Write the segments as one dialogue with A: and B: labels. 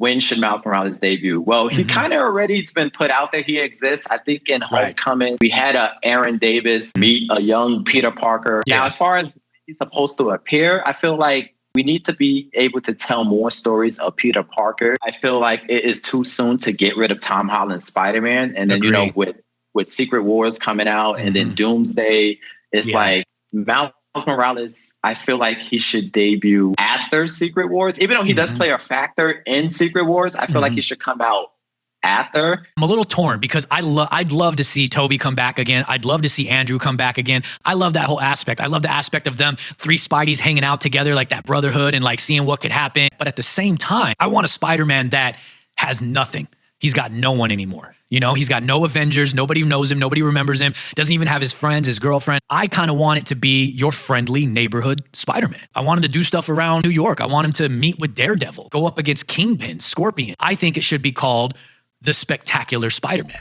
A: when should Miles Morales debut? Well, he kind of already been put out there. He exists. I think in Homecoming, we had Aaron Davis meet a young Peter Parker. Now, as far as he's supposed to appear, I feel like we need to be able to tell more stories of Peter Parker. I feel like it is too soon to get rid of Tom Holland's Spider-Man. And then, you know, with Secret Wars coming out and then Doomsday, it's like Miles Morales, I feel like he should debut after Secret Wars. Even though he does play a factor in Secret Wars, I feel like he should come out after.
B: I'm a little torn because I'd love to see Toby come back again. I'd love to see Andrew come back again. I love that whole aspect. I love the aspect of them, three Spideys hanging out together, like that brotherhood and like seeing what could happen. But at the same time, I want a Spider-Man that has nothing. He's got no one anymore. You know, he's got no Avengers. Nobody knows him. Nobody remembers him. Doesn't even have his friends, his girlfriend. I kind of want it to be your friendly neighborhood Spider-Man. I want him to do stuff around New York. I want him to meet with Daredevil, go up against Kingpin, Scorpion. I think it should be called The Spectacular Spider-Man.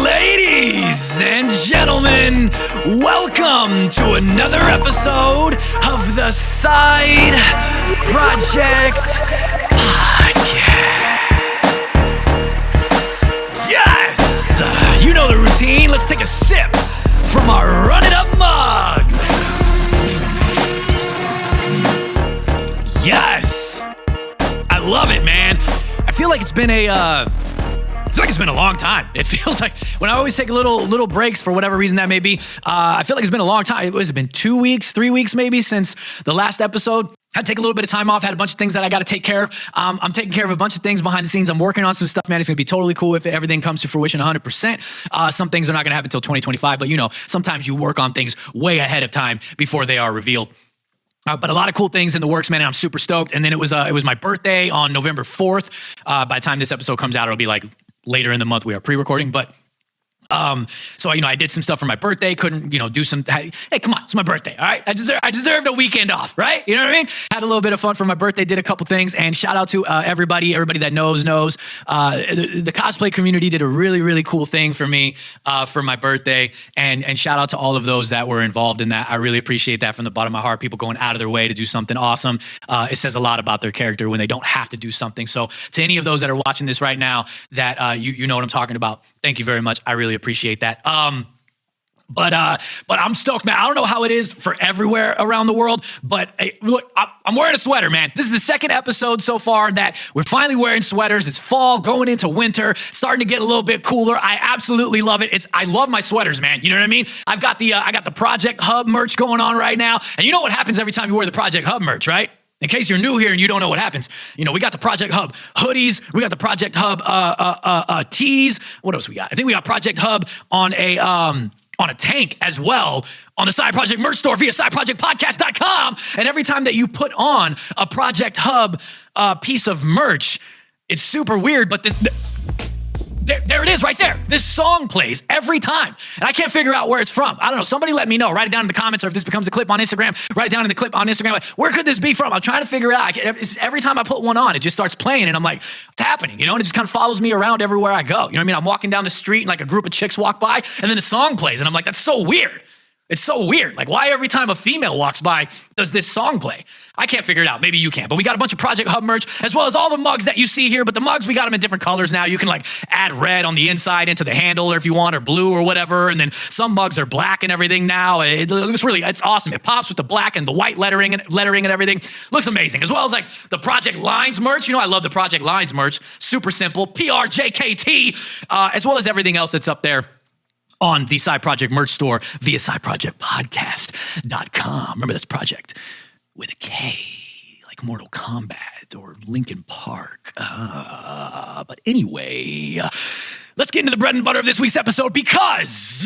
B: Ladies and gentlemen, welcome to another episode of the Side Projekt Podcast. Yes! You know the routine. Let's take a sip from our Run It Up mug. Yes! I love it, man. I feel like it's been a long time. It feels like when I always take little breaks for whatever reason that may be, I feel like it's been a long time. It's been 2 weeks, 3 weeks maybe since the last episode. Had to take a little bit of time off, had a bunch of things that I got to take care of. I'm taking care of a bunch of things behind the scenes. I'm working on some stuff, man. It's going to be totally cool if everything comes to fruition 100%. Some things are not going to happen until 2025, but you know, sometimes you work on things way ahead of time before they are revealed. But a lot of cool things in the works, man, and I'm super stoked. And then it was my birthday on November 4th. By the time this episode comes out, it'll be like later in the month. We are pre-recording, but so, you know, I did some stuff for my birthday, couldn't, you know, do some, hey, come on, it's my birthday, all right? I deserved a weekend off, right? You know what I mean? Had a little bit of fun for my birthday, did a couple things, and shout out to everybody that knows. The cosplay community did a really, really cool thing for me for my birthday, and shout out to all of those that were involved in that. I really appreciate that from the bottom of my heart, people going out of their way to do something awesome. It says a lot about their character when they don't have to do something. So to any of those that are watching this right now that you know what I'm talking about, thank you very much. I really appreciate that. But I'm stoked, man. I don't know how it is for everywhere around the world, but hey, look, I'm wearing a sweater, man. This is the second episode so far that we're finally wearing sweaters. It's fall, going into winter, starting to get a little bit cooler. I absolutely love it. I love my sweaters, man. You know what I mean? I got the Projekt Hub merch going on right now, and you know what happens every time you wear the Projekt Hub merch, right? In case you're new here and you don't know what happens, you know, we got the Projekt Hub hoodies, we got the Projekt Hub tees. What else we got? I think we got Projekt Hub on a tank as well on the Side Projekt merch store via sideprojectpodcast.com. And every time that you put on a Projekt Hub piece of merch, it's super weird, but there it is right there. This song plays every time. And I can't figure out where it's from. I don't know. Somebody let me know. Write it down in the comments, or if this becomes a clip on Instagram, write it down in the clip on Instagram. Like, where could this be from? I'm trying to figure it out. Every time I put one on, it just starts playing, and I'm like, what's happening? You know, and it just kind of follows me around everywhere I go. You know what I mean? I'm walking down the street, and like a group of chicks walk by, and then the song plays, and I'm like, that's so weird. It's so weird. Like, why every time a female walks by does this song play? I can't figure it out. Maybe you can. But we got a bunch of Projekt Hub merch, as well as all the mugs that you see here. But the mugs, we got them in different colors now. You can like add red on the inside into the handle, or if you want, or blue or whatever. And then some mugs are black and everything now. It looks it's awesome. It pops with the black and the white lettering and everything. Looks amazing. As well as like the Projekt Lines merch. You know, I love the Projekt Lines merch. Super simple. PRJKT. As well as everything else that's up there on the Side Projekt merch store via sideprojectpodcast.com. Remember, that's Projekt with a K, like Mortal Kombat or Linkin Park. But anyway, let's get into the bread and butter of this week's episode, because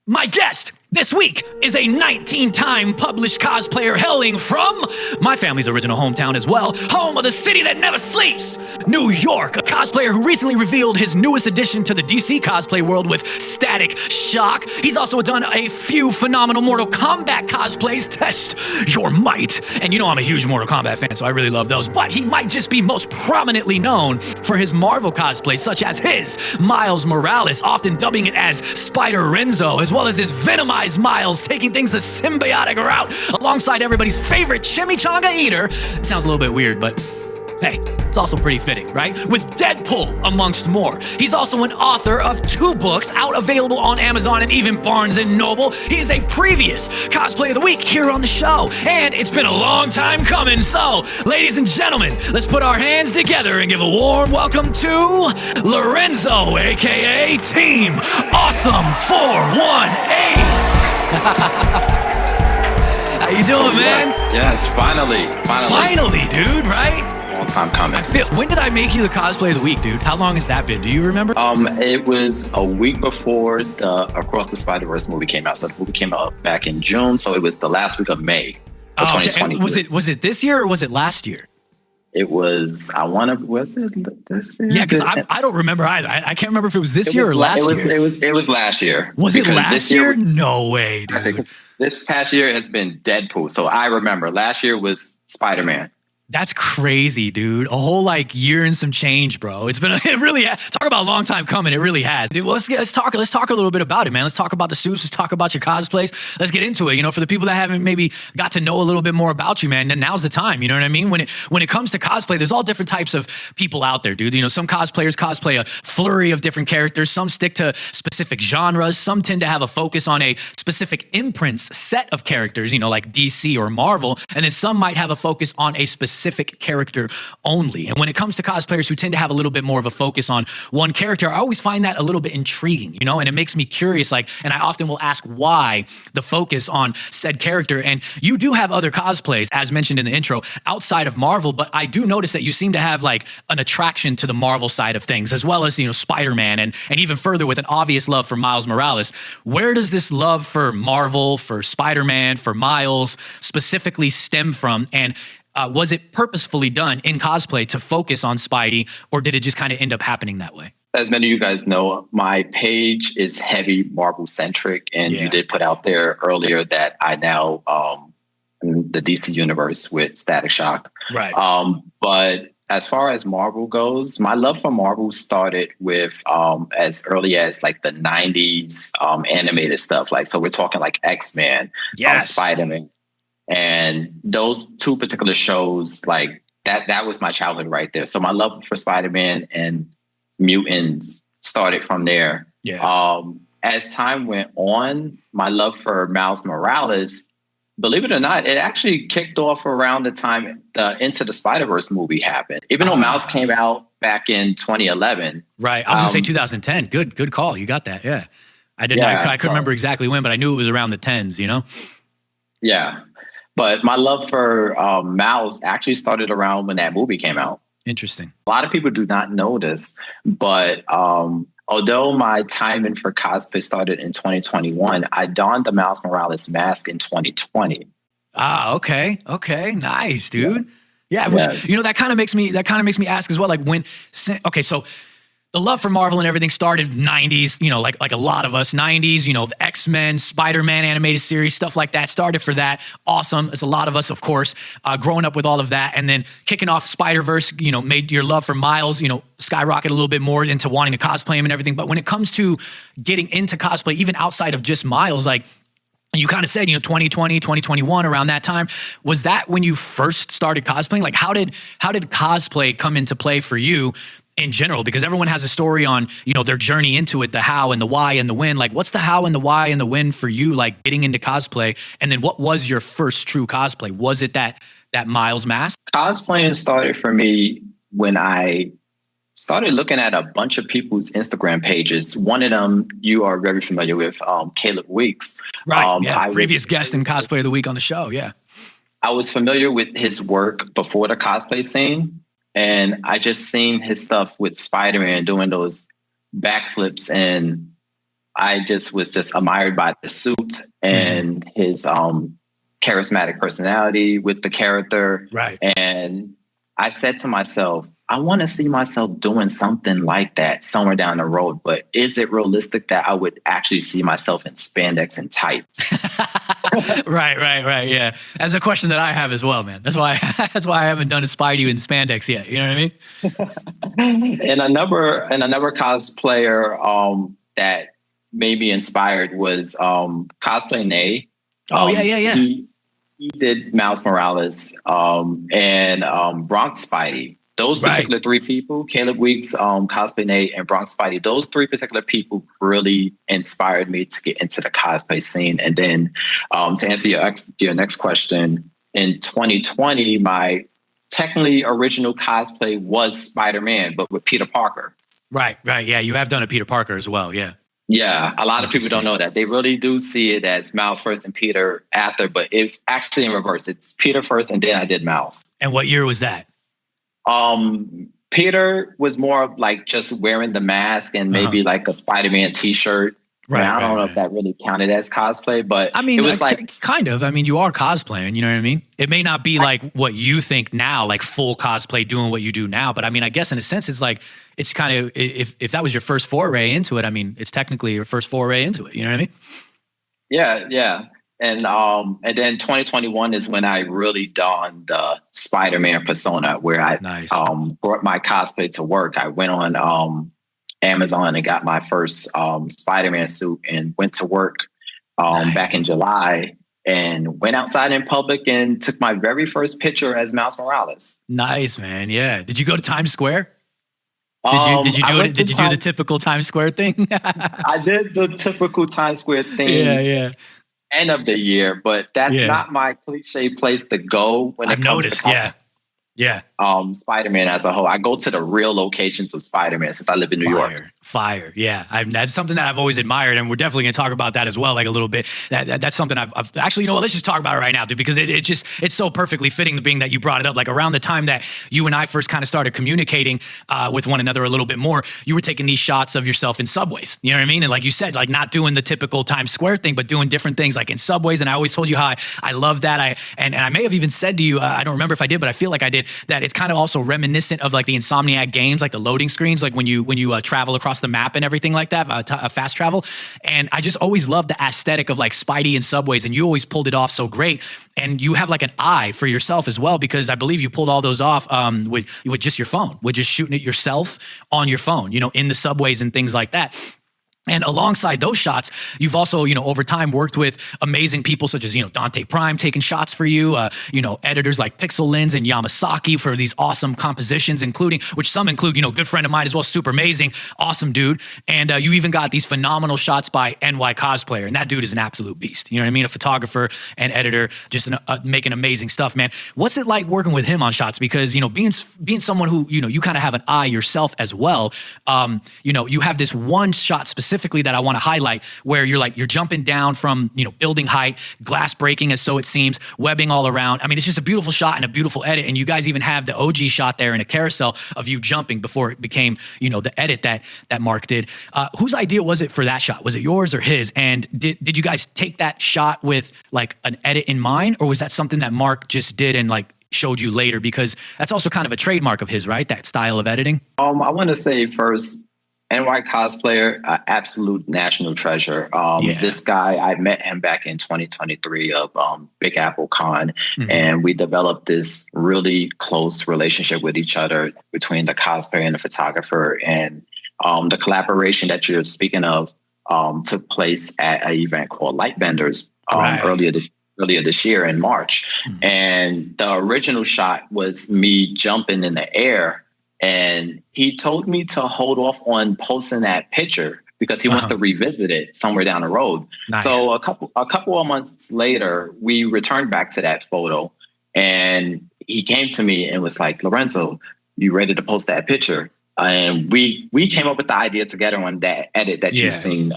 B: my guest This week is a 19-time published cosplayer hailing from my family's original hometown as well, home of the city that never sleeps, New York, a cosplayer who recently revealed his newest addition to the DC cosplay world with Static Shock. He's also done a few phenomenal Mortal Kombat cosplays. Test your might. And you know I'm a huge Mortal Kombat fan, so I really love those. But he might just be most prominently known for his Marvel cosplays, such as his Miles Morales, often dubbing it as Spider-Renzo, as well as his Venomized Miles, taking things a symbiotic route alongside everybody's favorite chimichanga eater. It sounds a little bit weird, but hey, it's also pretty fitting, right? With Deadpool, amongst more. He's also an author of 2 books out available on Amazon and even Barnes & Noble. He is a previous Cosplay of the Week here on the show, and it's been a long time coming. So, ladies and gentlemen, let's put our hands together and give a warm welcome to Lorenzo, aka Team Awesome 418. How you doing, man?
A: Yes, finally.
B: Finally, dude, right?
A: Long time coming.
B: When did I make you the Cosplay of the Week, dude? How long has that been? Do you remember?
A: It was a week before the Across the Spider-Verse movie came out. So the movie came out back in June, so it was the last week of May of 2020.
B: Okay. Was it this year or was it last year?
A: It was, was it this year?
B: Yeah, because I don't remember either. I can't remember if it was this year or last year.
A: It was last year.
B: Was it last year? No way, dude.
A: This past year has been Deadpool. So I remember last year was Spider-Man.
B: That's crazy, dude. A whole year and some change, bro. It really talk about a long time coming. It really has. Dude, well, let's talk a little bit about it, man. Let's talk about the suits. Let's talk about your cosplays. Let's get into it. You know, for the people that haven't maybe got to know a little bit more about you, man, then now's the time. You know what I mean? When it comes to cosplay, there's all different types of people out there, dude. You know, some cosplayers cosplay a flurry of different characters. Some stick to specific genres. Some tend to have a focus on a specific imprints set of characters, you know, like DC or Marvel. And then some might have a focus on a specific character only. And when it comes to cosplayers who tend to have a little bit more of a focus on one character, I always find that a little bit intriguing, you know, and it makes me curious, and I often will ask why the focus on said character. And you do have other cosplays, as mentioned in the intro, outside of Marvel, but I do notice that you seem to have an attraction to the Marvel side of things, as well as, you know, Spider-Man and even further with an obvious love for Miles Morales. Where does this love for Marvel, for Spider-Man, for Miles specifically stem from? And was it purposefully done in cosplay to focus on Spidey, or did it just kind of end up happening that way?
A: As many of you guys know, my page is heavy Marvel-centric, and you did put out there earlier that I now in the DC universe with Static Shock.
B: Right.
A: But as far as Marvel goes, my love for Marvel started with as early as the 90s animated stuff. So we're talking X-Men, Spider-Man. And those 2 particular shows, that was my childhood right there. So my love for Spider-Man and mutants started from there.
B: Yeah.
A: As time went on, my love for Miles Morales, believe it or not, it actually kicked off around the time the Into the Spider-Verse movie happened. Even though Miles came out back in 2011.
B: Right. I was going to say 2010. Good call. You couldn't remember exactly when, but I knew it was around the 10s, you know?
A: Yeah. But my love for Miles actually started around when that movie came out.
B: Interesting.
A: A lot of people do not know this, but although my timing for cosplay started in 2021, I donned the Miles Morales mask in 2020.
B: Ah, okay. Nice, dude. Yeah, you know, that kind of makes me ask as well. So the love for Marvel and everything started 90s, you know, like a lot of us, 90s, you know, the X-Men, Spider-Man animated series, stuff like that started for that. Awesome. It's a lot of us, of course, growing up with all of that. And then kicking off Spider-Verse, you know, made your love for Miles, you know, skyrocket a little bit more into wanting to cosplay him and everything. But when it comes to getting into cosplay, even outside of just Miles, you kind of said, you know, 2020, 2021, around that time, was that when you first started cosplaying? How did cosplay come into play for you in general? Because everyone has a story on, you know, their journey into it, the how and the why and the when. What's the how and the why and the when for you, getting into cosplay? And then what was your first true cosplay? Was it that Miles mask? Cosplaying
A: started for me when I started looking at a bunch of people's Instagram pages. One of them you are very familiar with, Caleb Weeks.
B: Right, previous guest in Cosplay of the Week on the show, yeah.
A: I was familiar with his work before the cosplay scene. And I just seen his stuff with Spider-Man doing those backflips and I just was just admired by the suit and his charismatic personality with the character.
B: Right.
A: And I said to myself, I want to see myself doing something like that somewhere down the road, but is it realistic that I would actually see myself in spandex and tights?
B: Right. Yeah. That's a question that I have as well, man. That's why I haven't done a Spidey in spandex yet. You know what I mean?
A: And another cosplayer that made me inspired was Cosplay Nay.
B: Oh, yeah.
A: He did Miles Morales and Bronx Spidey. Those particular three people, Caleb Weeks, Cosplay Nate, and Bronx Spidey, those three particular people really inspired me to get into the cosplay scene. And then to answer your next question, in 2020, my technically original cosplay was Spider-Man, but with Peter Parker.
B: Right. Yeah, you have done a Peter Parker as well, yeah.
A: Yeah, a lot of people don't know that. They really do see it as Miles first and Peter after, but it's actually in reverse. It's Peter first, and then I did Miles.
B: And what year was that?
A: Peter was more of like just wearing the mask and maybe like a Spider-Man t-shirt. Right. I don't know if that really counted as cosplay, but
B: I mean,
A: it was like
B: kind of. I mean, you are cosplaying, you know what I mean? It may not be like what you think now, like full cosplay doing what you do now, but I mean, I guess in a sense it's like it's kind of if that was your first foray into it, I mean, it's technically your first foray into it, you know what I mean?
A: Yeah. And then 2021 is when I really donned the Spider-Man persona, where I brought my cosplay to work. I went on Amazon and got my first Spider-Man suit and went to work back in July and went outside in public and took my very first picture as Miles Morales.
B: Nice, man. Yeah. Did you go to Times Square? Did you do the typical Times Square thing?
A: I did the typical Times Square thing.
B: Yeah.
A: End of the year, but that's not my cliche place to go when it comes to Spider-Man as a whole. I go to the real locations of Spider-Man since I live in New York.
B: Fire. Yeah. That's something that I've always admired, and we're definitely going to talk about that as well, like a little bit. That's something I've actually, you know what, let's just talk about it right now, dude, because it's so perfectly fitting being that you brought it up. Like around the time that you and I first kind of started communicating with one another a little bit more, you were taking these shots of yourself in subways. You know what I mean? And like you said, like not doing the typical Times Square thing, but doing different things like in subways. And I always told you how I love that. And I may have even said to you, I don't remember if I did, but I feel like I did, that it's kind of also reminiscent of like the Insomniac games, like the loading screens, like when you travel across the map and everything like that, fast travel. And I just always loved the aesthetic of like Spidey and subways, and you always pulled it off so great. And you have like an eye for yourself as well, because I believe you pulled all those off with just your phone, with just shooting it yourself on your phone, you know, in the subways and things like that. And alongside those shots, you've also, you know, over time worked with amazing people such as, you know, Dante Prime taking shots for you, you know, editors like Pixel Lens and Yamasaki for these awesome compositions, which some include, you know, good friend of mine as well, super amazing, awesome dude. And you even got these phenomenal shots by NY Cosplayer, and that dude is an absolute beast. You know what I mean? A photographer and editor, just making amazing stuff, man. What's it like working with him on shots? Because, you know, being someone who, you know, you kind of have an eye yourself as well, you know, you have this one shot specifically that I want to highlight where you're jumping down from, you know, building height, glass breaking as so it seems, webbing all around. I mean, it's just a beautiful shot and a beautiful edit. And you guys even have the OG shot there in a carousel of you jumping before it became, you know, the edit that Mark did. Whose idea was it for that shot? Was it yours or his? And did you guys take that shot with like an edit in mind, or was that something that Mark just did and like showed you later? Because that's also kind of a trademark of his, right? That style of editing.
A: I want to say first, NY Cosplayer, absolute national treasure. This guy, I met him back in 2023 of Big Apple Con, and we developed this really close relationship with each other between the cosplayer and the photographer. And the collaboration that you're speaking of took place at an event called Light Benders earlier this year in March. And the original shot was me jumping in the air. And he told me to hold off on posting that picture because he wants to revisit it somewhere down the road. Nice. So a couple of months later, we returned back to that photo, and he came to me and was like, "Lorenzo, you ready to post that picture?" And we came up with the idea together on that edit that you've seen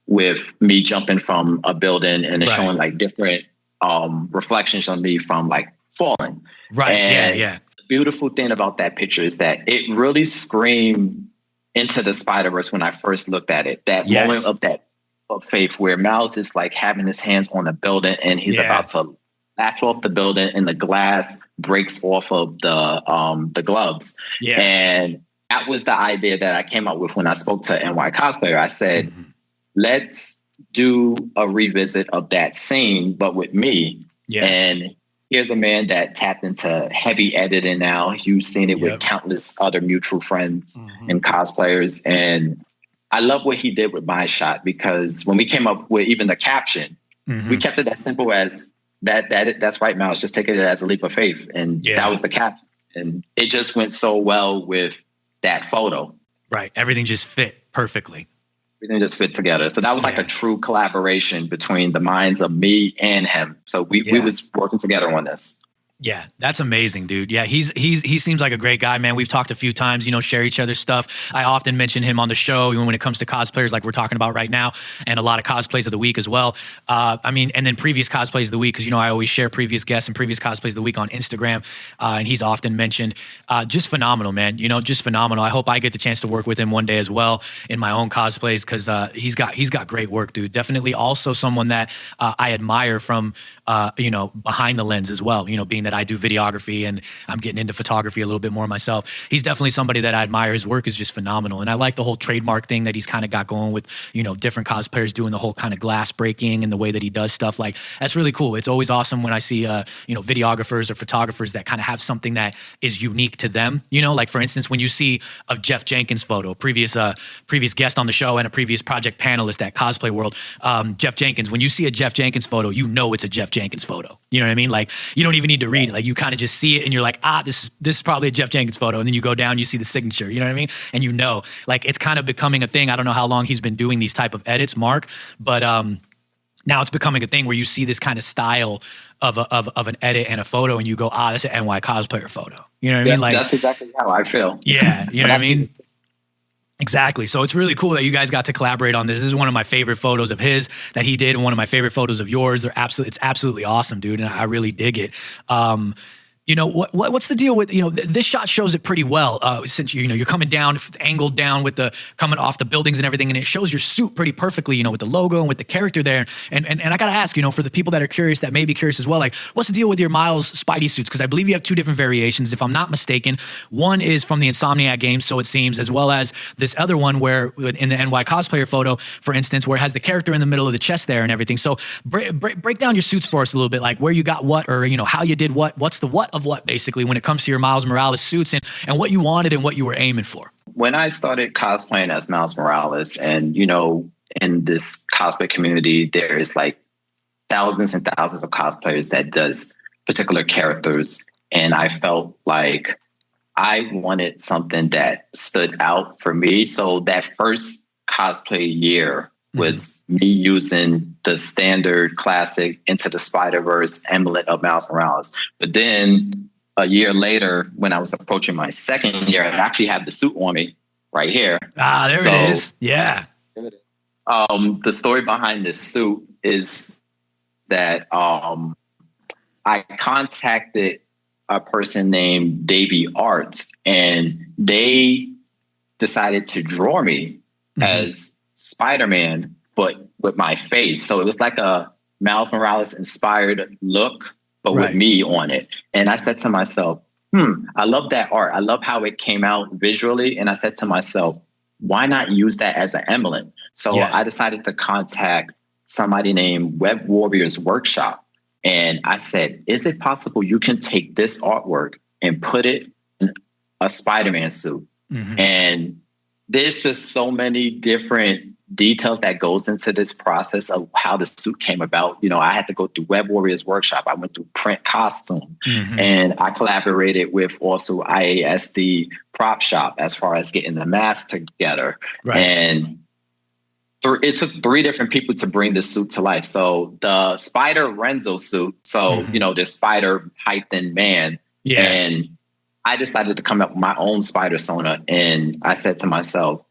A: with me jumping from a building and it's showing like different reflections on me from like falling. Right. And beautiful thing about that picture is that it really screamed Into the Spider-Verse when I first looked at it. That moment of that of faith where Miles is like having his hands on a building and he's about to latch off the building and the glass breaks off of the gloves. Yeah. And that was the idea that I came up with when I spoke to NY Cosplayer. I said, let's do a revisit of that scene, but with me. Yeah. And here's a man that tapped into heavy editing now. You've seen it with countless other mutual friends and cosplayers. And I love what he did with my shot, because when we came up with even the caption, we kept it as simple as that's right, Miles. Just take it as a leap of faith. And that was the caption. And it just went so well with that photo.
B: Right. Everything just fit perfectly.
A: Everything just fit together. So that was like a true collaboration between the minds of me and him. So we was working together on this.
B: Yeah, that's amazing, dude. Yeah, he seems like a great guy, man. We've talked a few times, share each other's stuff. I often mention him on the show, even when it comes to cosplayers like we're talking about right now, and a lot of cosplays of the week as well. And then previous cosplays of the week, because, I always share previous guests and previous cosplays of the week on Instagram, and he's often mentioned. Just phenomenal, man. Just phenomenal. I hope I get the chance to work with him one day as well in my own cosplays, because he's got great work, dude. Definitely also someone that I admire from, behind the lens as well, being that I do videography and I'm getting into photography a little bit more myself. He's definitely somebody that I admire. His work is just phenomenal. And I like the whole trademark thing that he's kind of got going with, different cosplayers doing the whole kind of glass breaking and the way that he does stuff. Like, that's really cool. It's always awesome when I see, videographers or photographers that kind of have something that is unique to them. Like, for instance, when you see a Jeff Jenkins photo, previous guest on the show and a previous project panelist at Cosplay World, Jeff Jenkins, when you see a Jeff Jenkins photo, it's a Jeff Jenkins photo. You know what I mean? Like, you don't even need to read it. Like, you kind of just see it and you're like, this is probably a Jeff Jenkins photo. And then you go down, you see the signature, you know what I mean? And like, it's kind of becoming a thing. I don't know how long he's been doing these type of edits, Mark, but now it's becoming a thing where you see this kind of style of an edit and a photo and you go, that's an NY cosplayer photo. You know what I mean? Like,
A: that's exactly how I feel.
B: Yeah. You know what I mean? Exactly. So it's really cool that you guys got to collaborate on this. This is one of my favorite photos of his that he did, and one of my favorite photos of yours. It's absolutely awesome, dude, and I really dig it. What's the deal with, this shot shows it pretty well, since, you're coming down, angled down with the, coming off the buildings and everything, and it shows your suit pretty perfectly, with the logo and with the character there. And I got to ask, for the people that are curious, that may be curious as well, like, what's the deal with your Miles Spidey suits? Because I believe you have two different variations, if I'm not mistaken. One is from the Insomniac games, so it seems, as well as this other one where, in the NY cosplayer photo, for instance, where it has the character in the middle of the chest there and everything. So break down your suits for us a little bit, like where you got what, or, how you did what's the what of what, basically, when it comes to your Miles Morales suits, and what you wanted and what you were aiming for.
A: When I started cosplaying as Miles Morales, and, in this cosplay community, there is like thousands and thousands of cosplayers that does particular characters. And I felt like I wanted something that stood out for me. So that first cosplay year was me using the standard classic Into the Spider-Verse emblem of Miles Morales. But then a year later, when I was approaching my second year, I actually have the suit on me right here.
B: There it is. Yeah.
A: The story behind this suit is that I contacted a person named Davey Arts, and they decided to draw me as Spider-Man, but with my face. So it was like a Miles Morales inspired look, but with me on it. And I said to myself, I love that art. I love how it came out visually. And I said to myself, why not use that as an emblem? So I decided to contact somebody named Web Warriors Workshop. And I said, is it possible you can take this artwork and put it in a Spider-Man suit? And there's just so many different details that goes into this process of how the suit came about. I had to go through Web Warriors Workshop. I went through Print Costume, and I collaborated with also IASD Prop Shop as far as getting the mask together. And it took 3 different people to bring this suit to life. So the Spider Renzo suit, so, this spider hyped-in man. And I decided to come up with my own spider sona. And I said to myself,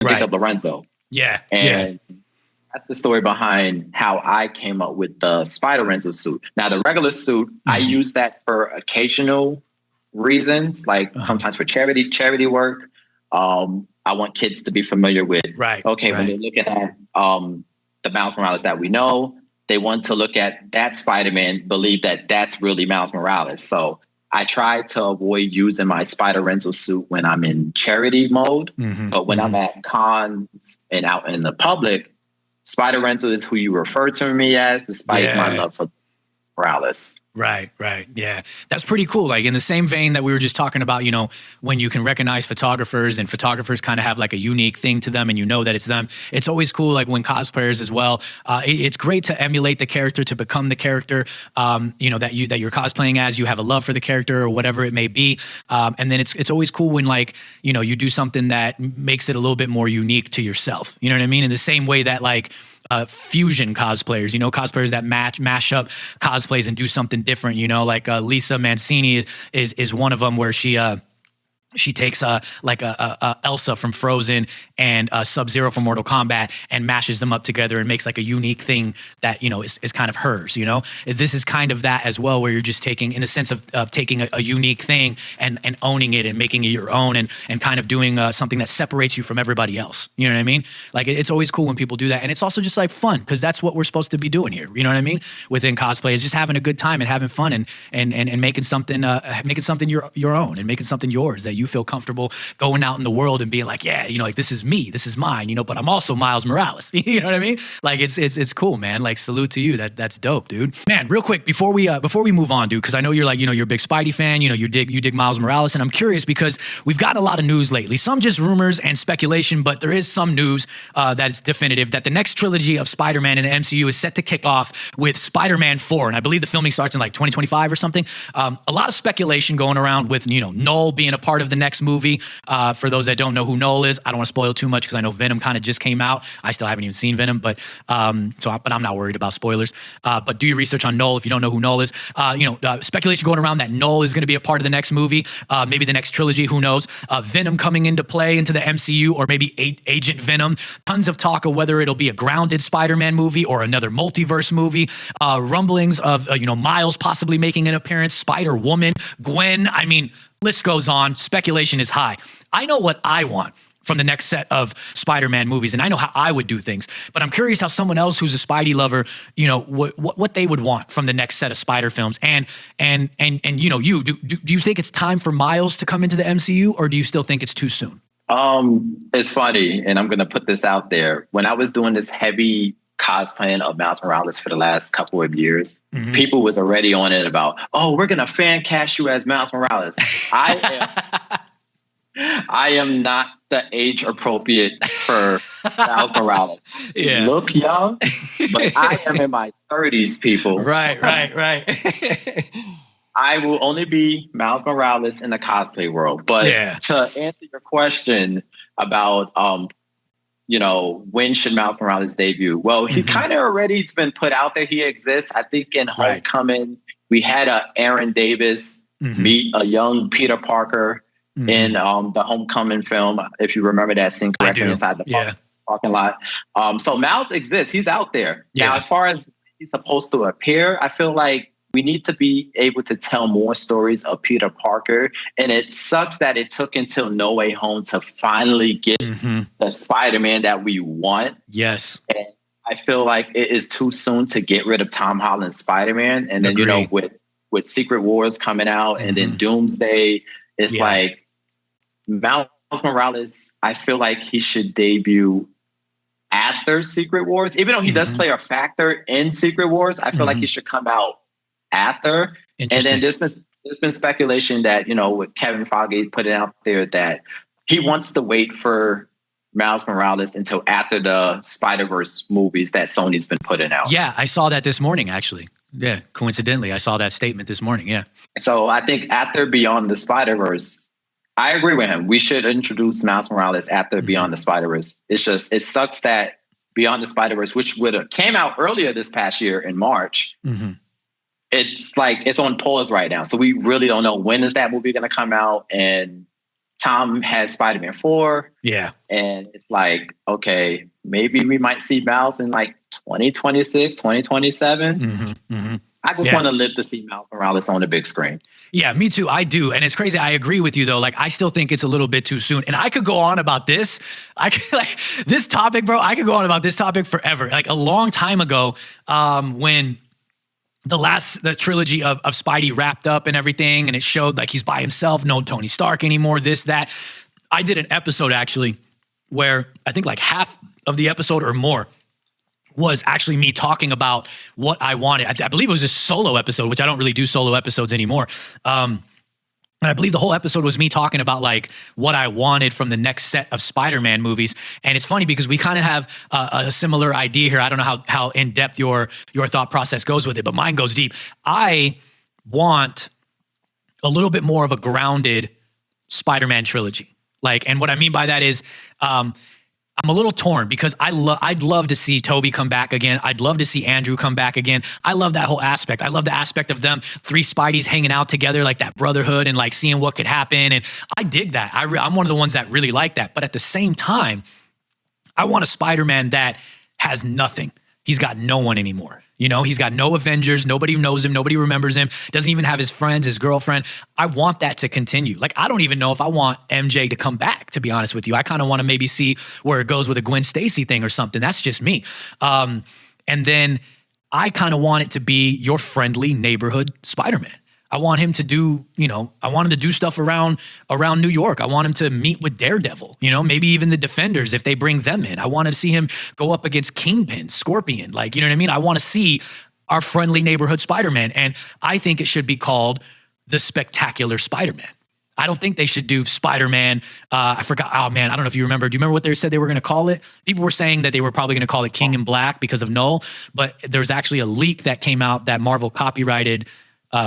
A: think of Lorenzo.
B: Yeah.
A: And That's the story behind how I came up with the Spider-Rental suit. Now, the regular suit, I use that for occasional reasons, like sometimes for charity work. I want kids to be familiar with, when they're looking at the Miles Morales that we know, they want to look at that Spider-Man, believe that that's really Miles Morales. So I try to avoid using my Spider-Rental suit when I'm in charity mode. But when I'm at cons and out in the public, Spider-Rental is who you refer to me as, despite my love for Morales.
B: Right. Yeah. That's pretty cool. Like in the same vein that we were just talking about, when you can recognize photographers and photographers kind of have like a unique thing to them and you know that it's them. It's always cool. Like when cosplayers as well, it's great to emulate the character, to become the character, that you're cosplaying as. You have a love for the character or whatever it may be. And then it's always cool when you do something that makes it a little bit more unique to yourself. You know what I mean? In the same way that fusion cosplayers, cosplayers that mash up cosplays and do something different, like Lisa Mancini is one of them, where she takes Elsa from Frozen and Sub-Zero from Mortal Kombat and mashes them up together and makes like a unique thing that, is kind of hers, This is kind of that as well, where you're just taking, in the sense of taking a unique thing and owning it and making it your own and kind of doing something that separates you from everybody else. You know what I mean? Like it's always cool when people do that. And it's also just like fun, because that's what we're supposed to be doing here. You know what I mean? Within cosplay is just having a good time and having fun and making something your own and making something yours that you feel comfortable going out in the world and being like, like this is me, this is mine, but I'm also Miles Morales. You know what I mean? Like it's cool, man. Like salute to you. That's dope, dude. Man, real quick before we move on, dude, because I know you're like, you're a big Spidey fan. You dig Miles Morales, and I'm curious because we've gotten a lot of news lately. Some just rumors and speculation, but there is some news that is definitive that the next trilogy of Spider-Man in the MCU is set to kick off with Spider-Man 4, and I believe the filming starts in 2025 or something. A lot of speculation going around with Noel being a part of the next movie. For those that don't know who Noel is, I don't want to spoil too much because I know Venom kind of just came out. I still haven't even seen Venom, but I'm not worried about spoilers. But do your research on Noel if you don't know who Noel is. Speculation going around that Noel is going to be a part of the next movie, maybe the next trilogy. Who knows? Venom coming into play into the MCU, or maybe Agent Venom. Tons of talk of whether it'll be a grounded Spider-Man movie or another multiverse movie. Rumblings of Miles possibly making an appearance. Spider-Woman, Gwen. I mean, list goes on. Speculation is high. I know what I want from the next set of Spider-Man movies, and I know how I would do things, but I'm curious how someone else who's a Spidey lover, what they would want from the next set of Spider films. And do you think it's time for Miles to come into the MCU, or do you still think it's too soon?
A: It's funny, and I'm going to put this out there. When I was doing this heavy cosplaying of Miles Morales for the last couple of years, people was already on it about, we're going to fan cast you as Miles Morales. I am not the age appropriate for Miles Morales.
B: Yeah.
A: Look young, but I am in my 30s, people.
B: Right.
A: I will only be Miles Morales in the cosplay world. But to answer your question about, when should Miles Morales debut? Well, he kind of already been put out there. He exists. I think in Homecoming, we had Aaron Davis meet a young Peter Parker in the Homecoming film, if you remember that scene correctly, inside the parking lot. So Miles exists. He's out there. Yeah. Now, as far as he's supposed to appear, I feel like we need to be able to tell more stories of Peter Parker. And it sucks that it took until No Way Home to finally get the Spider-Man that we want.
B: Yes.
A: And I feel like it is too soon to get rid of Tom Holland's Spider-Man. And then, with Secret Wars coming out and then Doomsday, it's like Miles Morales, I feel like he should debut after Secret Wars. Even though he does play a factor in Secret Wars, I feel like he should come out after. And then there's been speculation that, with Kevin Feige putting out there that he wants to wait for Miles Morales until after the Spider-Verse movies that Sony's been putting out.
B: Yeah, I saw that this morning, actually. Yeah, coincidentally, I saw that statement this morning, yeah.
A: So I think after Beyond the Spider-Verse, I agree with him. We should introduce Miles Morales after Beyond the Spider-Verse. It's just, it sucks that Beyond the Spider-Verse, which would have came out earlier this past year in March, it's like it's on pause right now. So we really don't know when is that movie going to come out. And Tom has Spider-Man 4.
B: Yeah.
A: And it's like, okay, maybe we might see Miles in like 2026, 2027. I just want to live to see Miles Morales on the big screen.
B: Yeah, me too. I do. And it's crazy. I agree with you though. Like, I still think it's a little bit too soon. And I could go on about this. This topic, bro, I could go on about this topic forever. Like a long time ago, when the trilogy of Spidey wrapped up and everything, and it showed like he's by himself, no Tony Stark anymore, this, that. I did an episode actually where I think like half of the episode or more was actually me talking about what I wanted. I believe it was a solo episode, which I don't really do solo episodes anymore. And I believe the whole episode was me talking about like what I wanted from the next set of Spider-Man movies. And it's funny because we kind of have a similar idea here. I don't know how in depth your thought process goes with it, but mine goes deep. I want a little bit more of a grounded Spider-Man trilogy. Like, and what I mean by that is, I'm a little torn because I'd love to see Toby come back again. I'd love to see Andrew come back again. I love that whole aspect. I love the aspect of them, three Spideys hanging out together, like that brotherhood and like seeing what could happen. And I dig that. I'm one of the ones that really like that. But at the same time, I want a Spider-Man that has nothing. He's got no one anymore. You know, he's got no Avengers. Nobody knows him. Nobody remembers him. Doesn't even have his friends, his girlfriend. I want that to continue. Like, I don't even know if I want MJ to come back, to be honest with you. I kind of want to maybe see where it goes with a Gwen Stacy thing or something. That's just me. And then I kind of want it to be your friendly neighborhood Spider-Man. I want him to do, I want him to do stuff around New York. I want him to meet with Daredevil, maybe even the Defenders if they bring them in. I want to see him go up against Kingpin, Scorpion. Like, you know what I mean? I want to see our friendly neighborhood Spider-Man. And I think it should be called the Spectacular Spider-Man. I don't think they should do Spider-Man. I forgot. Oh man, I don't know if you remember. Do you remember what they said they were going to call it? People were saying that they were probably going to call it King in Black because of Null. But there's actually a leak that came out that Marvel copyrighted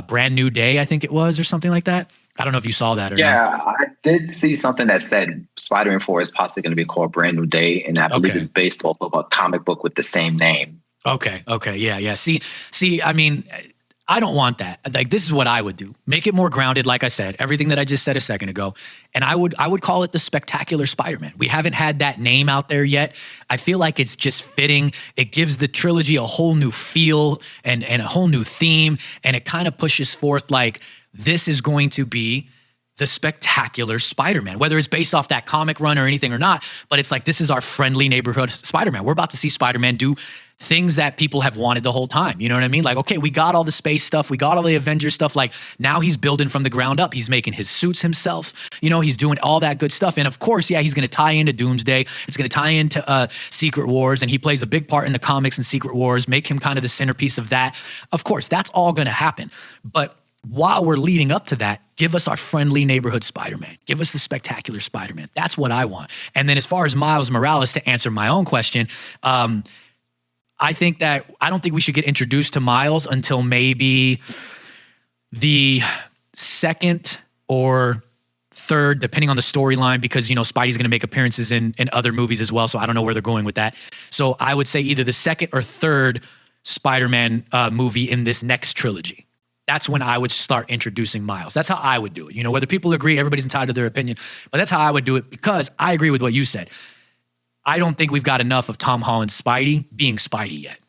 B: Brand New Day, I think it was, or something like that. I don't know if you saw that or not.
A: Yeah, I did see something that said Spider-Man 4 is possibly going to be called Brand New Day, and I believe it's based off of a comic book with the same name. Okay,
B: yeah. See, I mean, I don't want that. Like, this is what I would do. Make it more grounded, like I said, everything that I just said a second ago. And I would call it the Spectacular Spider-Man. We haven't had that name out there yet. I feel like it's just fitting. It gives the trilogy a whole new feel and a whole new theme. And it kind of pushes forth like, this is going to be the Spectacular Spider-Man, whether it's based off that comic run or anything or not. But it's like, this is our friendly neighborhood Spider-Man. We're about to see Spider-Man do things that people have wanted the whole time. You know what I mean? Like, okay, we got all the space stuff. We got all the Avengers stuff. Like, now he's building from the ground up. He's making his suits himself. He's doing all that good stuff. And of course, yeah, he's going to tie into Doomsday. It's going to tie into Secret Wars. And he plays a big part in the comics and Secret Wars, make him kind of the centerpiece of that. Of course, that's all going to happen. But while we're leading up to that, give us our friendly neighborhood Spider-Man. Give us the Spectacular Spider-Man. That's what I want. And then as far as Miles Morales, to answer my own question, I don't think we should get introduced to Miles until maybe the second or third, depending on the storyline, because, Spidey's going to make appearances in other movies as well. So I don't know where they're going with that. So I would say either the second or third Spider-Man movie in this next trilogy. That's when I would start introducing Miles. That's how I would do it. Whether people agree, everybody's entitled to their opinion, but that's how I would do it because I agree with what you said. I don't think we've got enough of Tom Holland's Spidey being Spidey yet.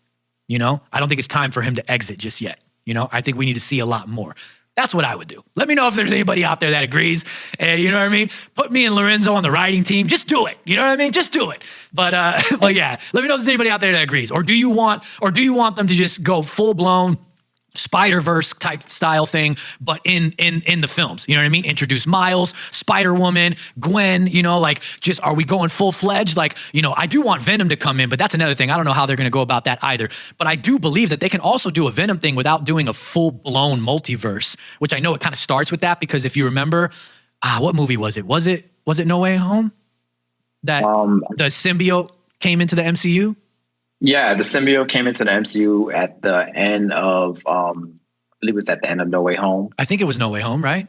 B: I don't think it's time for him to exit just yet. I think we need to see a lot more. That's what I would do. Let me know if there's anybody out there that agrees. You know what I mean? Put me and Lorenzo on the writing team. Just do it. You know what I mean? Just do it. But yeah, let me know if there's anybody out there that agrees. Or do you want them to just go full blown Spider-Verse type style thing, but in the films, you know what I mean? Introduce Miles, Spider-Woman, Gwen, just, are we going full-fledged? Like, I do want Venom to come in, but that's another thing. I don't know how they're going to go about that either. But I do believe that they can also do a Venom thing without doing a full-blown multiverse, which I know it kind of starts with that, because if you remember, what movie was it? Was it No Way Home? That the symbiote came into the MCU?
A: Yeah, the symbiote came into the MCU at the end of, I believe it was at the end of No Way Home.
B: I think it was No Way Home, right?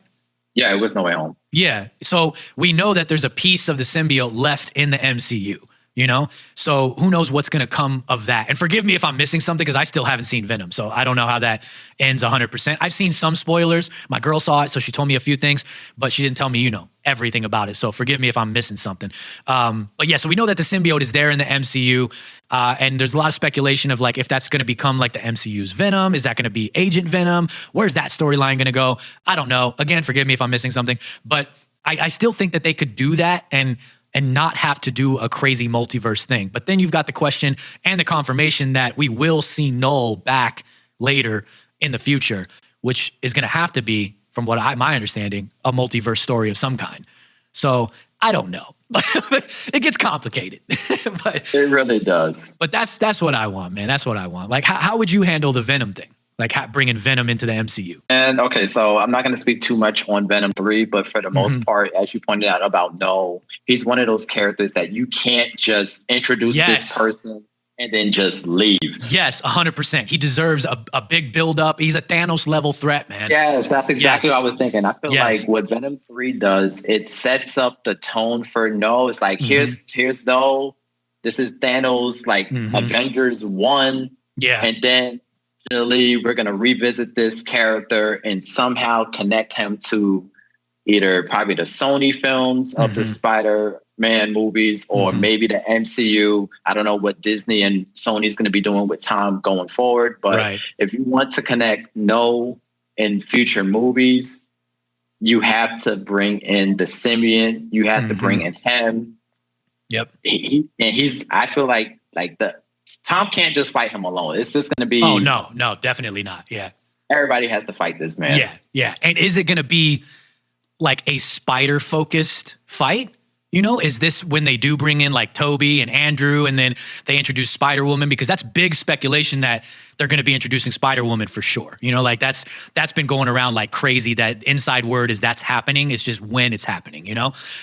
A: Yeah, it was No Way Home.
B: Yeah, so we know that there's a piece of the symbiote left in the MCU. you know? So who knows what's going to come of that? And forgive me if I'm missing something because I still haven't seen Venom. So I don't know how that ends 100%. I've seen some spoilers. My girl saw it, so she told me a few things, but she didn't tell me, everything about it. So forgive me if I'm missing something. But yeah, so we know that the symbiote is there in the MCU. And there's a lot of speculation of like, if that's going to become like the MCU's Venom, is that going to be Agent Venom? Where's that storyline going to go? I don't know. Again, forgive me if I'm missing something, but I still think that they could do that and not have to do a crazy multiverse thing. But then you've got the question and the confirmation that we will see Null back later in the future, which is going to have to be, from what my understanding, a multiverse story of some kind. So I don't know. It gets complicated. But
A: it really does.
B: But that's what I want, man. That's what I want. Like, how would you handle the Venom thing? Like bringing Venom into the MCU?
A: And okay, so I'm not going to speak too much on Venom 3, but for the most part, as you pointed out about Null, he's one of those characters that you can't just introduce this person and then just leave.
B: Yes, 100%. He deserves a big build-up. He's a Thanos level threat, man.
A: Yes, that's exactly what I was thinking. I feel like what Venom 3 does, it sets up the tone for Null. It's like, here's Null. This is Thanos, like Avengers 1. Yeah. And then we're going to revisit this character and somehow connect him to either probably the Sony films of the Spider-Man movies or maybe the MCU. I don't know what Disney and Sony is going to be doing with Tom going forward. But if you want to connect Null in future movies, you have to bring in the symbiote. You have to bring in him. Yep. I feel like Tom can't just fight him alone. It's just going to be...
B: Oh, no, definitely not. Yeah.
A: Everybody has to fight this man.
B: Yeah. And is it going to be like a spider-focused fight? Is this when they do bring in like Toby and Andrew and then they introduce Spider-Woman? Because that's big speculation that they're going to be introducing Spider-Woman for sure. Like that's been going around like crazy. That inside word is that's happening. It's just when it's happening,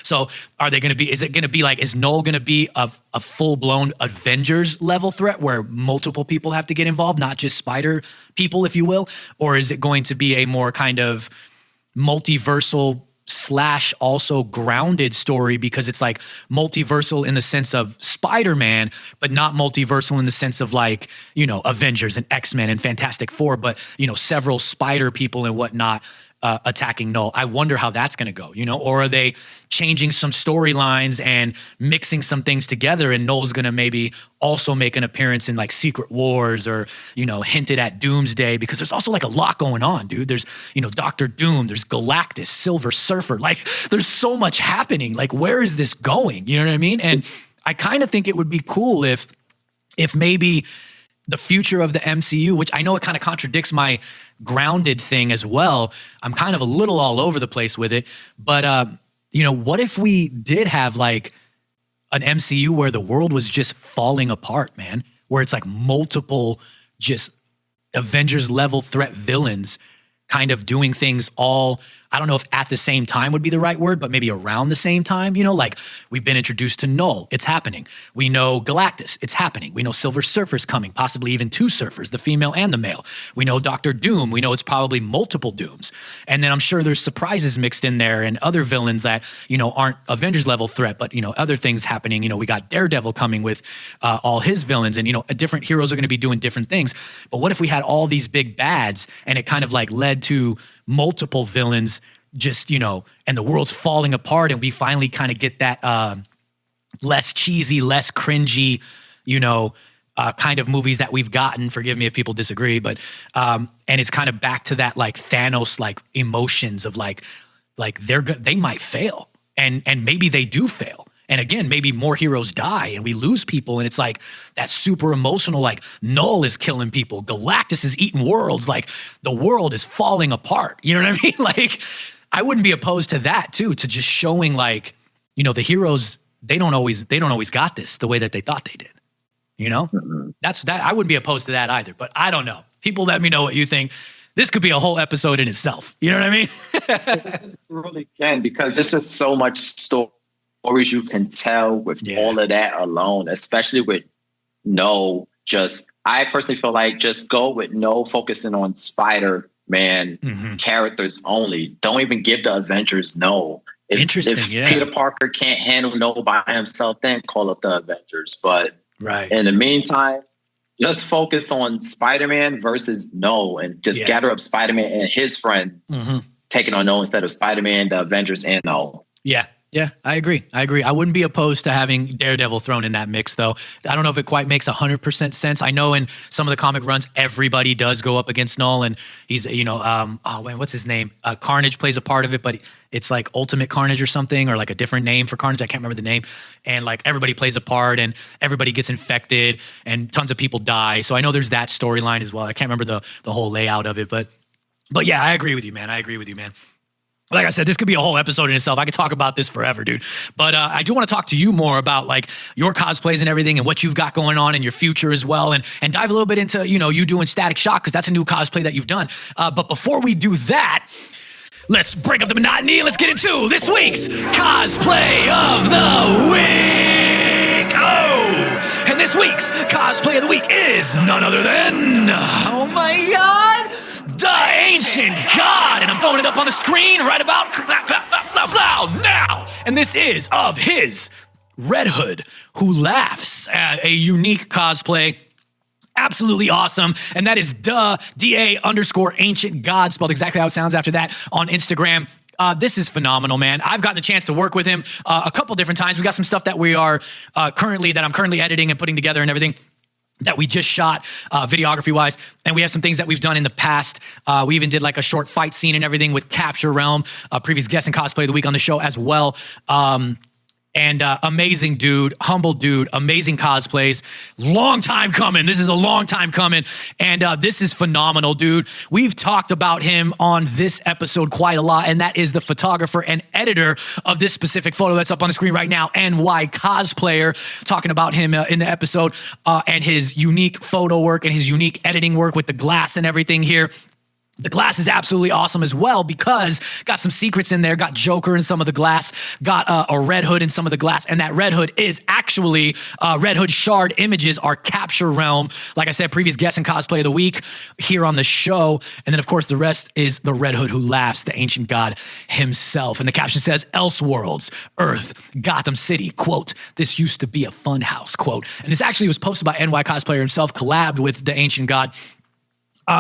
B: So are they going to be, is it going to be like, is Null going to be a full-blown Avengers level threat where multiple people have to get involved, not just Spider people, if you will? Or is it going to be a more kind of multiversal / also grounded story, because it's like multiversal in the sense of Spider-Man, but not multiversal in the sense of like, Avengers and X-Men and Fantastic Four, but, several spider people and whatnot attacking Null. I wonder how that's going to go, or are they changing some storylines and mixing some things together and Null's going to maybe also make an appearance in like Secret Wars or, hinted at Doomsday, because there's also like a lot going on, dude. There's, Dr. Doom, there's Galactus, Silver Surfer, like there's so much happening. Like, where is this going? You know what I mean? And I kind of think it would be cool if maybe the future of the MCU, which I know it kind of contradicts my grounded thing as well. I'm kind of a little all over the place with it. But, what if we did have like an MCU where the world was just falling apart, man? Where it's like multiple just Avengers level threat villains kind of doing things all, I don't know if at the same time would be the right word, but maybe around the same time, like we've been introduced to Null, it's happening. We know Galactus, it's happening. We know Silver Surfer's coming, possibly even 2 Surfers, the female and the male. We know Dr. Doom, we know it's probably multiple Dooms. And then I'm sure there's surprises mixed in there and other villains that, aren't Avengers level threat, but, other things happening. We got Daredevil coming with all his villains and, different heroes are going to be doing different things. But what if we had all these big bads and it kind of like led to multiple villains just, and the world's falling apart and we finally kind of get that less cheesy, less cringy, kind of movies that we've gotten. Forgive me if people disagree, but and it's kind of back to that like Thanos like emotions of like they might fail and maybe they do fail. And again, maybe more heroes die and we lose people. And it's like that super emotional, like Null is killing people. Galactus is eating worlds. Like the world is falling apart. You know what I mean? Like I wouldn't be opposed to that too, to just showing like, the heroes, they don't always got this the way that they thought they did. That's that. I wouldn't be opposed to that either, but I don't know. People let me know what you think. This could be a whole episode in itself. You know what I mean?
A: It really can, because there's just so much stories you can tell with all of that alone, especially with I personally feel like just go with focusing on Spider-Man characters only. Don't even give the Avengers
B: Interesting,
A: If Peter Parker can't handle no by himself, then call up the Avengers. But in the meantime, just focus on Spider-Man versus No, and just gather up Spider-Man and his friends taking on No instead of Spider-Man, the Avengers, and No.
B: Yeah, I agree. I wouldn't be opposed to having Daredevil thrown in that mix, though. I don't know if it quite makes 100% sense. I know in some of the comic runs, everybody does go up against Null, and he's, what's his name? Carnage plays a part of it, but it's like Ultimate Carnage or something, or like a different name for Carnage. I can't remember the name. And like everybody plays a part, and everybody gets infected, and tons of people die. So I know there's that storyline as well. I can't remember the whole layout of it, but yeah, I agree with you, man. Like I said, this could be a whole episode in itself. I could talk about this forever, dude. But I do want to talk to you more about like your cosplays and everything, and what you've got going on in your future as well, and dive a little bit into, you doing Static Shock, because that's a new cosplay that you've done. But before we do that, let's break up the monotony and let's get into this week's Cosplay of the Week. Oh, and this week's Cosplay of the Week is none other than, oh my God, the Ancient God, and I'm throwing it up on the screen right about now. And this is of his Red Hood Who Laughs, a unique cosplay. Absolutely awesome. And that is DA_Ancient God, spelled exactly how it sounds after that, on Instagram. This is phenomenal, man. I've gotten the chance to work with him a couple different times. We got some stuff that we are I'm currently editing and putting together and everything, that we just shot videography-wise, and we have some things that we've done in the past. We even did like a short fight scene and everything with Capture Realm, previous guest and cosplay of the week on the show as well. Amazing dude, humble dude, amazing cosplays. Long time coming. This is a long time coming. And this is phenomenal, dude. We've talked about him on this episode quite a lot, and that is the photographer and editor of this specific photo that's up on the screen right now, NY Cosplayer, talking about him in the episode and his unique photo work and his unique editing work with the glass and everything here. The glass is absolutely awesome as well, because got some secrets in there, got Joker in some of the glass, got a Red Hood in some of the glass, and that Red Hood is actually Red Hood shard images are Capture Realm. Like I said, previous guest and cosplay of the week here on the show. And then, of course, the rest is the Red Hood Who Laughs, the Ancient God himself. And the caption says, Elseworlds, Earth, Gotham City, quote, this used to be a fun house, quote. And this actually was posted by NY Cosplayer himself, collabed with the Ancient God.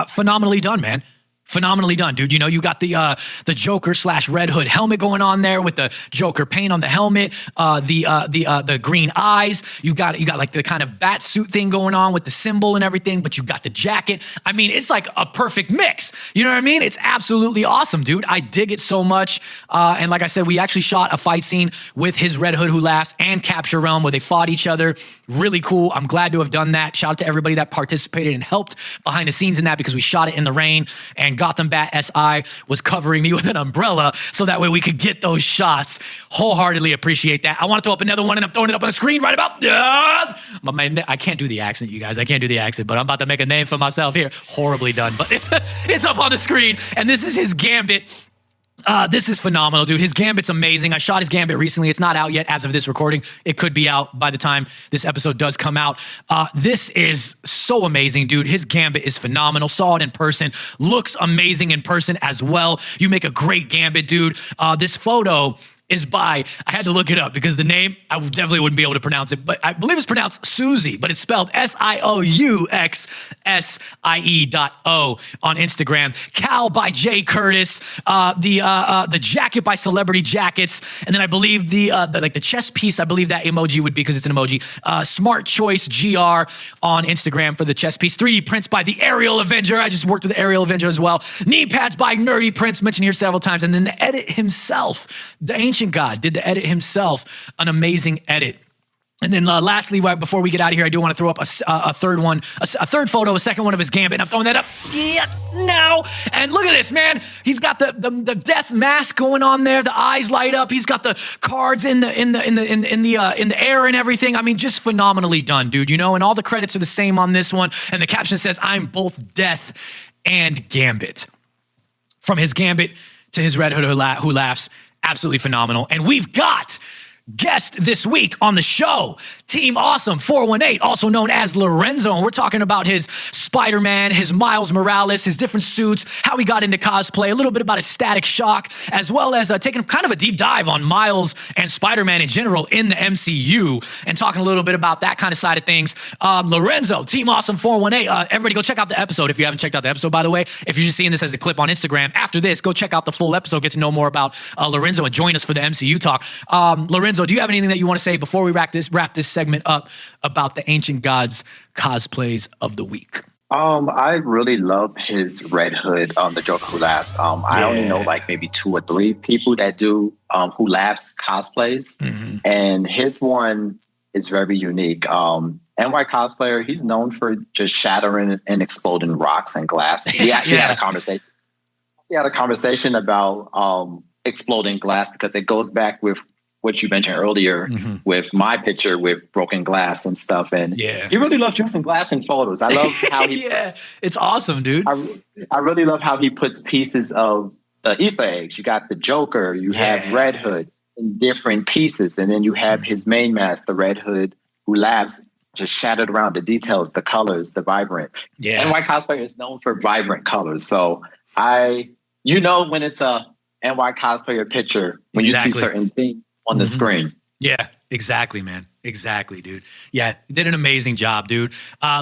B: Phenomenally done, man. Phenomenally done, dude. You got the Joker / Red Hood helmet going on there with the Joker paint on the helmet, the green eyes. You got like the kind of bat suit thing going on with the symbol and everything, but you got the jacket. I mean, it's like a perfect mix. You know what I mean? It's absolutely awesome, dude. I dig it so much. And like I said, we actually shot a fight scene with his Red Hood Who Laughs and Capture Realm where they fought each other. Really cool. I'm glad to have done that. Shout out to everybody that participated and helped behind the scenes in that, because we shot it in the rain, and Gotham Bat SI was covering me with an umbrella so that way we could get those shots. Wholeheartedly appreciate that. I want to throw up another one, and I'm throwing it up on the screen right about. I can't do the accent, you guys. I can't do the accent, but I'm about to make a name for myself here. Horribly done, but it's up on the screen, and this is his Gambit. This is phenomenal, dude. His Gambit's amazing. I shot his Gambit recently. It's not out yet as of this recording. It could be out by the time this episode does come out. This is so amazing, dude. His Gambit is phenomenal. Saw it in person. Looks amazing in person as well. You make a great Gambit, dude. This photo is by, I had to look it up because the name, I definitely wouldn't be able to pronounce it, but I believe it's pronounced Susie, but it's spelled SIOUXSIE.O on Instagram. Cal by Jay Curtis, the jacket by Celebrity Jackets, and then I believe the chest piece, I believe that emoji would be, because it's an emoji, Smart Choice GR on Instagram for the chest piece. 3D prints by the Aerial Avenger. I just worked with the Aerial Avenger as well. Knee pads by Nerdy Prints, mentioned here several times, and then the edit himself, the Ancient God did the edit himself, an amazing edit. And then lastly, right before we get out of here, I do want to throw up a third one, a third photo, a second one of his Gambit. And I'm throwing that up now. And look at this, man. He's got the death mask going on there. The eyes light up. He's got the cards in the air and everything. I mean, just phenomenally done, dude. And all the credits are the same on this one. And the caption says, "I'm both Death and Gambit." From his Gambit to his Red Hood Who Laughs. Absolutely phenomenal. And we've got guest this week on the show, Team Awesome 418, also known as Lorenzo. And we're talking about his Spider-Man, his Miles Morales, his different suits, how he got into cosplay, a little bit about his Static Shock, as well as taking kind of a deep dive on Miles and Spider-Man in general in the MCU, and talking a little bit about that kind of side of things. Lorenzo, Team Awesome 418. Everybody go check out the episode if you haven't checked out the episode, by the way. If you're just seeing this as a clip on Instagram, after this, go check out the full episode, get to know more about Lorenzo, and join us for the MCU talk. Lorenzo, do you have anything that you want to say before we wrap this segment up about the Ancient Gods cosplays of the week?
A: I really love his Red Hood, the Joker Who Laughs. I only know like maybe 2 or 3 people that do Who Laughs cosplays, and his one is very unique. NY Cosplayer, he's known for just shattering and exploding rocks and glass. He actually had a conversation. He had a conversation about exploding glass, because it goes back with what you mentioned earlier with my picture with broken glass and stuff. And he really loves using glass in photos. I love how he...
B: it's awesome, dude.
A: I really love how he puts pieces of the Easter eggs. You got the Joker, you have Red Hood in different pieces, and then you have his main mask, the Red Hood Who Laughs, just shattered around the details, the colors, the vibrant. NY Cosplayer is known for vibrant colors. So when it's a NY Cosplayer picture, when you see certain things on the screen.
B: Yeah, exactly, man. Exactly, dude. Yeah, you did an amazing job, dude.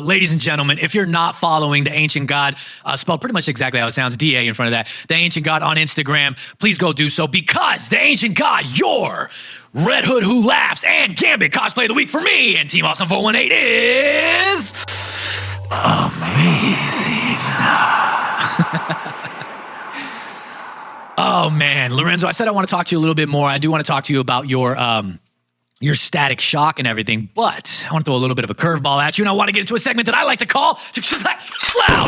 B: Ladies and gentlemen, if you're not following the Ancient God, spelled pretty much exactly how it sounds, DA in front of that, the Ancient God on Instagram, please go do so, because the Ancient God, your Red Hood Who Laughs and Gambit cosplay of the week for me and Team Awesome 418 is amazing. Oh man, Lorenzo, I said I want to talk to you a little bit more. I do want to talk to you about your Static Shock and everything, but I want to throw a little bit of a curveball at you, and I want to get into a segment that I like to call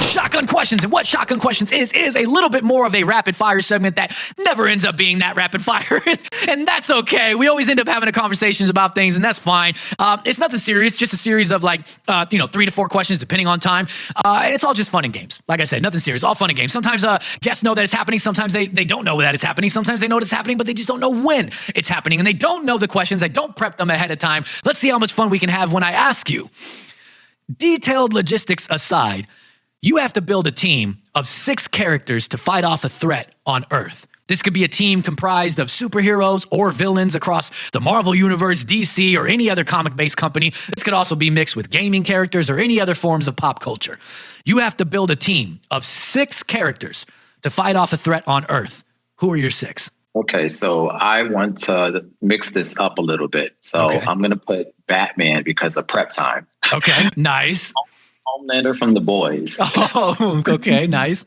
B: Shotgun Questions. And what Shotgun Questions is a little bit more of a rapid fire segment that never ends up being that rapid fire, and that's okay. We always end up having conversations about things, and that's fine. It's nothing serious, just a series of 3 to 4 questions depending on time, and it's all just fun and games. Like I said, nothing serious, all fun and games. Sometimes guests know that it's happening, sometimes they don't know that it's happening, sometimes they know it's happening, but they just don't know when it's happening, and they don't know the questions, they don't prep them ahead of time. Let's see how much fun we can have when I ask you. Detailed logistics aside, you have to build a team of 6 characters to fight off a threat on Earth. This could be a team comprised of superheroes or villains across the Marvel Universe, DC, or any other comic-based company. This could also be mixed with gaming characters or any other forms of pop culture. You have to build a team of 6 characters to fight off a threat on Earth. Who are your 6?
A: Okay, so I want to mix this up a little bit. So I'm going to put Batman because of prep time.
B: Okay, nice.
A: Homelander from The Boys.
B: Oh, okay, nice.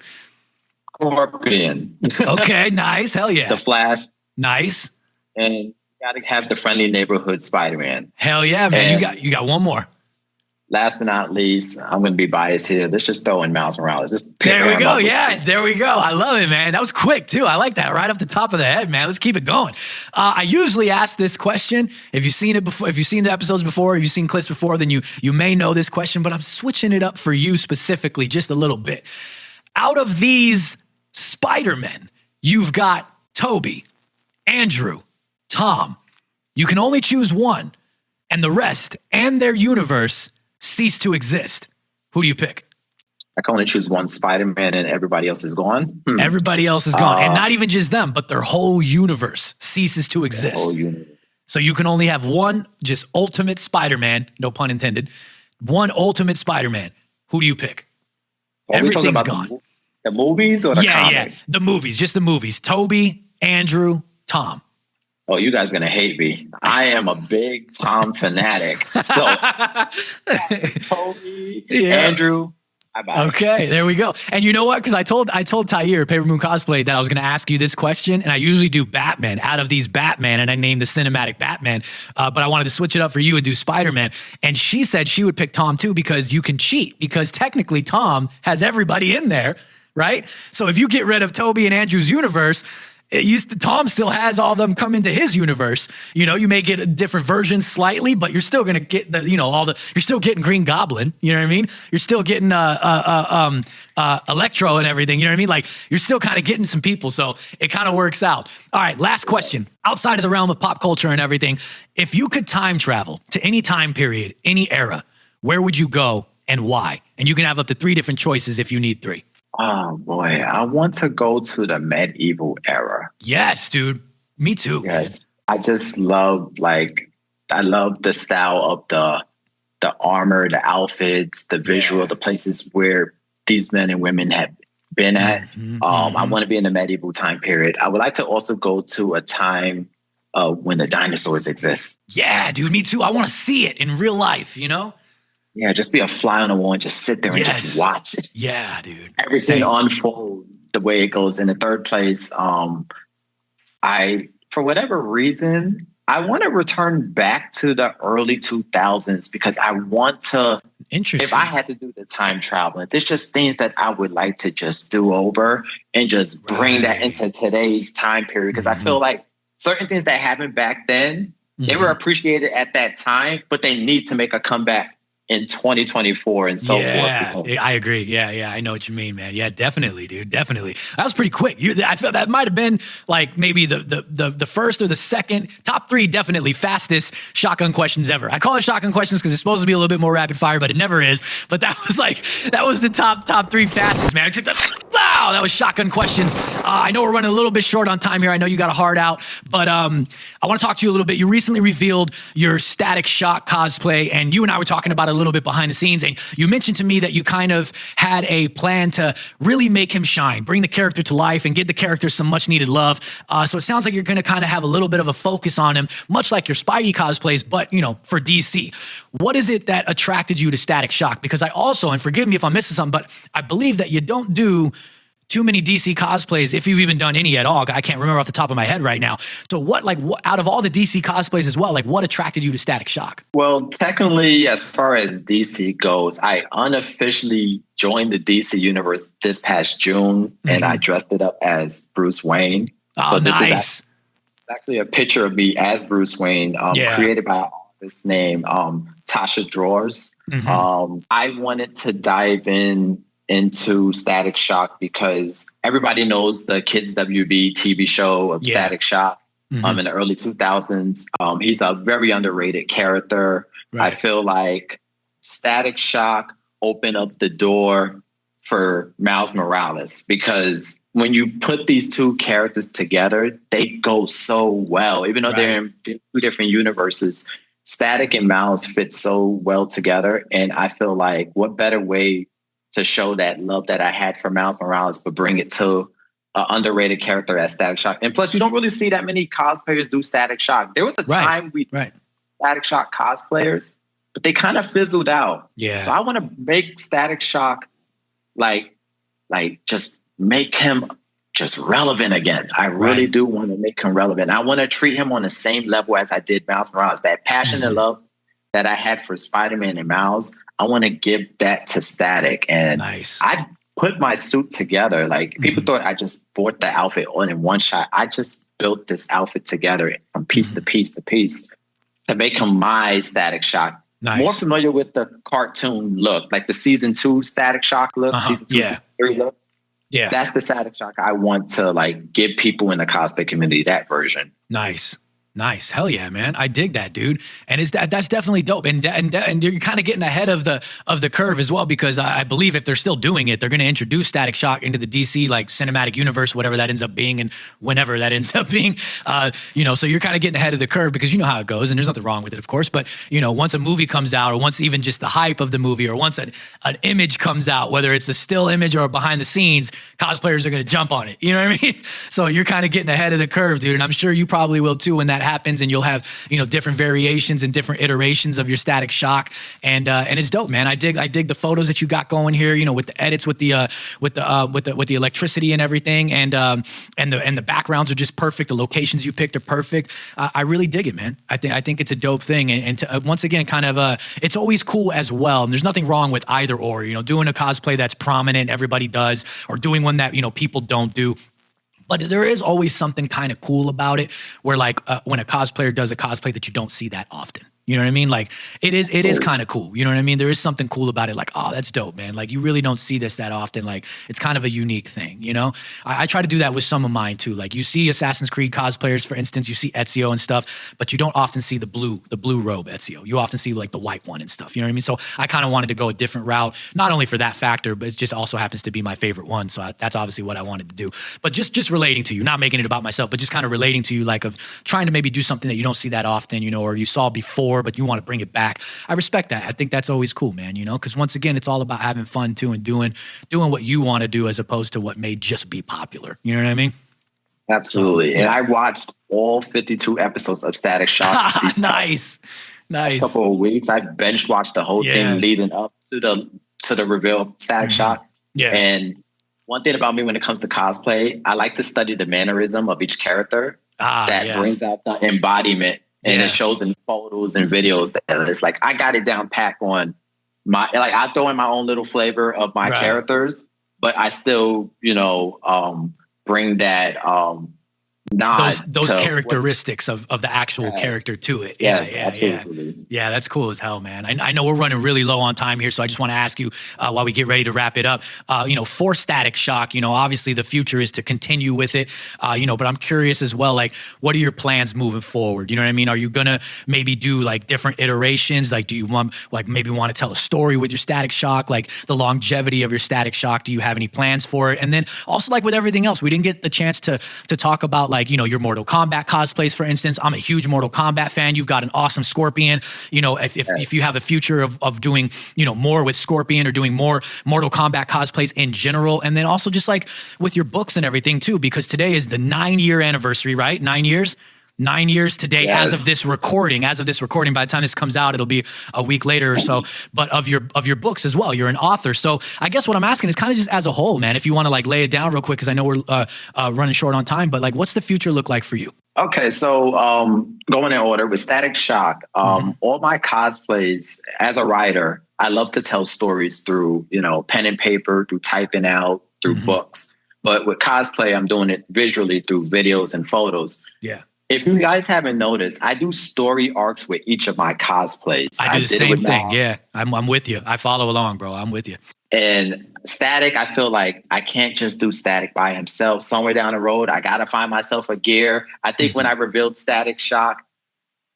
A: Scorpion.
B: Okay, nice. Hell yeah.
A: The Flash.
B: Nice.
A: And you got to have the friendly neighborhood Spider-Man.
B: Hell yeah, man. And you got one more.
A: Last but not least, I'm going to be biased here. Let's just throw in Miles Morales.
B: There we go. Yeah, there we go. I love it, man. That was quick, too. I like that. Right off the top of the head, man. Let's keep it going. I usually ask this question. If you've seen it before, if you've seen the episodes before, if you've seen clips before, then you may know this question, but I'm switching it up for you specifically just a little bit. Out of these Spider-Men, you've got Toby, Andrew, Tom. You can only choose one, and the rest and their universe cease to exist. Who do you pick?
A: I can only choose one Spider-Man and everybody else is gone.
B: Everybody else is gone. And not even just them, but their whole universe ceases to exist. So you can only have one just ultimate Spider-Man, no pun intended, one ultimate Spider-Man. Who do you pick? Everything's gone.
A: The movies or the comic?
B: Yeah, the movies, just the movies. Toby, Andrew, Tom.
A: Oh, you guys are going to hate me. I am a big Tom fanatic. So, Toby, Andrew.
B: Okay, there we go. And you know what? Because I told Tyre, Paper Moon Cosplay, that I was going to ask you this question, and I usually do Batman out of these Batman, and I named the cinematic Batman, but I wanted to switch it up for you and do Spider-Man. And she said she would pick Tom too because you can cheat, because technically Tom has everybody in there, right? So if you get rid of Toby and Andrew's universe, Tom still has all of them come into his universe. You may get a different version slightly, but you're still going to get you're still getting Green Goblin. You know what I mean? You're still getting Electro and everything. You know what I mean? Like, you're still kind of getting some people. So it kind of works out. All right. Last question. Outside of the realm of pop culture and everything, if you could time travel to any time period, any era, where would you go and why? And you can have up to 3 different choices if you need 3.
A: Oh boy, I want to go to the medieval era.
B: Yes, dude. Me too.
A: Yes. I just love I love the style of the armor, the outfits, the visual, the places where these men and women have been at. I want to be in the medieval time period. I would like to also go to a time when the dinosaurs exist.
B: Yeah, dude, me too. I want to see it in real life,
A: Yeah, just be a fly on the wall and just sit there and just watch it.
B: Yeah, dude.
A: Everything unfold the way it goes. In the third place, for whatever reason, I want to return back to the early 2000s because I want to.
B: Interesting.
A: If I had to do the time traveling, there's just things that I would like to just do over and just bring that into today's time period. Because I feel like certain things that happened back then, they were appreciated at that time, but they need to make a comeback in 2024 and so forth.
B: Yeah, I agree. Yeah, I know what you mean, man. Yeah, definitely, dude. Definitely. That was pretty quick. I felt that might have been like maybe the first or the second, top 3 definitely fastest shotgun questions ever. I call it shotgun questions because it's supposed to be a little bit more rapid fire, but it never is. But that was the top 3 fastest, man. Wow, that was shotgun questions. I know we're running a little bit short on time here. I know you got a hard out, but I want to talk to you a little bit. You recently revealed your Static Shock cosplay, and you and I were talking about it a little bit behind the scenes, and you mentioned to me that you kind of had a plan to really make him shine, bring the character to life, and give the character some much needed love. So it sounds like you're going to kind of have a little bit of a focus on him, much like your Spidey cosplays, but for DC. What is it that attracted you to Static Shock? Because I also, and forgive me if I'm missing something, but I believe that you don't do too many DC cosplays, if you've even done any at all. I can't remember off the top of my head right now. So what out of all the DC cosplays as well, what attracted you to Static Shock?
A: Well, technically, as far as DC goes, I unofficially joined the DC universe this past June, and I dressed it up as Bruce Wayne.
B: Oh,
A: so this
B: nice.
A: is actually a picture of me as Bruce Wayne, created by an artist named Tasha Drawers. I wanted to dive into Static Shock because everybody knows the Kids WB TV show of Static Shock in the early 2000s. He's a very underrated character. Right. I feel like Static Shock opened up the door for Miles Morales because when you put these 2 characters together, they go so well. Even though they're in 2 different universes, Static and Miles fit so well together. And I feel like what better way to show that love that I had for Miles Morales, but bring it to an underrated character as Static Shock. And plus, you don't really see that many cosplayers do Static Shock. There was a time we Static Shock cosplayers, but they kind of fizzled out. Yeah. So I want to make Static Shock just make him just relevant again. I really do want to make him relevant. I want to treat him on the same level as I did Miles Morales. That passion and love that I had for Spider-Man and Miles, I want to give that to Static. And I put my suit together. People thought I just bought the outfit on in one shot. I just built this outfit together from piece to piece to piece to make him my Static Shock. More familiar with the cartoon look, like the season 2 Static Shock look, season 2, season 3 look. Yeah. That's the Static Shock I want to give people in the cosplay community, that version.
B: Nice. Hell yeah, man. I dig that, dude. And that's definitely dope. And you're kind of getting ahead of the curve as well, because I believe if they're still doing it, they're going to introduce Static Shock into the DC cinematic universe, whatever that ends up being and whenever that ends up being. So you're kind of getting ahead of the curve because you know how it goes, and there's nothing wrong with it, of course. But once a movie comes out, or once even just the hype of the movie, or once an image comes out, whether it's a still image or behind the scenes, cosplayers are going to jump on it. You know what I mean? So you're kind of getting ahead of the curve, dude. And I'm sure you probably will too when that happens, and you'll have different variations and different iterations of your Static Shock, and it's dope, man. I dig the photos that you got going here, with the edits, with the electricity and everything, and the backgrounds are just perfect. The locations you picked are perfect. I really dig it, man. I think it's a dope thing, and once again, kind of it's always cool as well. And there's nothing wrong with either or, doing a cosplay that's prominent, everybody does, or doing one that people don't do. But there is always something kind of cool about it where like when a cosplayer does a cosplay that you don't see that often. You know what I mean? Like it is kind of cool. You know what I mean? There is something cool about it. Like, oh, that's dope, man. Like you really don't see this that often. Like it's kind of a unique thing, you know? I try to do that with some of mine too. Like you see Assassin's Creed cosplayers, for instance, you see Ezio and stuff, but you don't often see the blue robe Ezio. You often see like the white one and stuff. You know what I mean? So I kind of wanted to go a different route, not only for that factor, but it just also happens to be my favorite one. So that's obviously what I wanted to do. But just relating to you, not making it about myself, but just kind of relating to you, like of trying to maybe do something that you don't see that often, you know, or you saw before, but you want to bring it back. I respect that. I think that's always cool, man, you know, because once again, it's all about having fun too and doing what you want to do as opposed to what may just be popular. You know what I mean?
A: Absolutely. So, yeah. And I watched all 52 episodes of Static Shock.
B: Nice.
A: A couple of weeks. I bench watched the whole thing leading up to the reveal of Static Shock. Yeah. And one thing about me when it comes to cosplay, I like to study the mannerism of each character that brings out the embodiment. And it shows in photos and videos that it's like, I got it down packed on I throw in my own little flavor of my characters, but I still, you know, bring that,
B: those characteristics of the actual character to it. Yeah, that's cool as hell, man. I know we're running really low on time here, so I just want to ask you while we get ready to wrap it up, you know, for Static Shock, you know, obviously the future is to continue with it, you know, but I'm curious as well, like, what are your plans moving forward? You know what I mean? Are you gonna maybe do like different iterations? Like, do you want to tell a story with your Static Shock, like the longevity of your Static Shock? Do you have any plans for it? And then also, like with everything else, we didn't get the chance to talk about like, you know, your Mortal Kombat cosplays, for instance. I'm a huge Mortal Kombat fan. You've got an awesome Scorpion. You know, if you have a future of doing, you know, more with Scorpion or doing more Mortal Kombat cosplays in general. And then also just like with your books and everything too, because today is the 9-year anniversary, right? 9 years? 9 years today, as of this recording. By the time this comes out, it'll be a week later or so. But of your books as well, you're an author. So I guess what I'm asking is kind of just as a whole, man. If you want to like lay it down real quick, because I know we're running short on time. But like, what's the future look like for you?
A: Okay, so going in order with Static Shock, all my cosplays as a writer, I love to tell stories through, you know, pen and paper, through typing out, through books. But with cosplay, I'm doing it visually through videos and photos.
B: Yeah.
A: If you guys haven't noticed, I do story arcs with each of my cosplays.
B: I do the same thing. Yeah, I'm with you. I follow along, bro. I'm with you.
A: And Static, I feel like I can't just do Static by himself. Somewhere down the road, I got to find myself a gear. I think when I revealed Static Shock,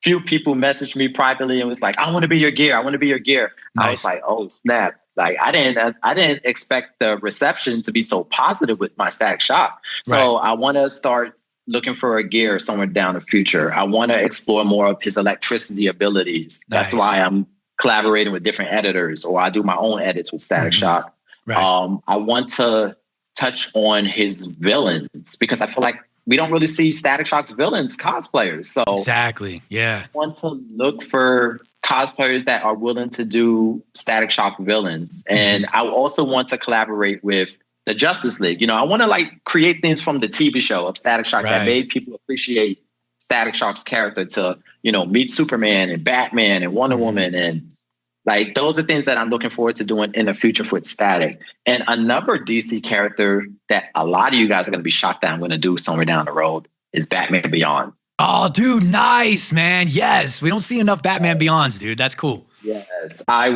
A: few people messaged me privately and was like, I want to be your gear. I want to be your gear. Nice. I was like, oh, snap. Like I didn't expect the reception to be so positive with my Static Shock. So I want to start looking for a gear somewhere down the future. I want to explore more of his electricity abilities. That's why I'm collaborating with different editors, or I do my own edits with Static Shock. I want to touch on his villains because I feel like we don't really see Static Shock's villains cosplayers. So
B: exactly. Yeah.
A: I want to look for cosplayers that are willing to do Static Shock villains. And I also want to collaborate with the Justice League. You know, I want to like create things from the TV show of Static Shock that made people appreciate Static Shock's character to, you know, meet Superman and Batman and Wonder Woman. And like, those are things that I'm looking forward to doing in the future with Static. And another DC character that a lot of you guys are going to be shocked that I'm going to do somewhere down the road is Batman Beyond.
B: Oh, dude, nice, man. Yes. We don't see enough Batman Beyonds, dude. That's cool.
A: Yes. I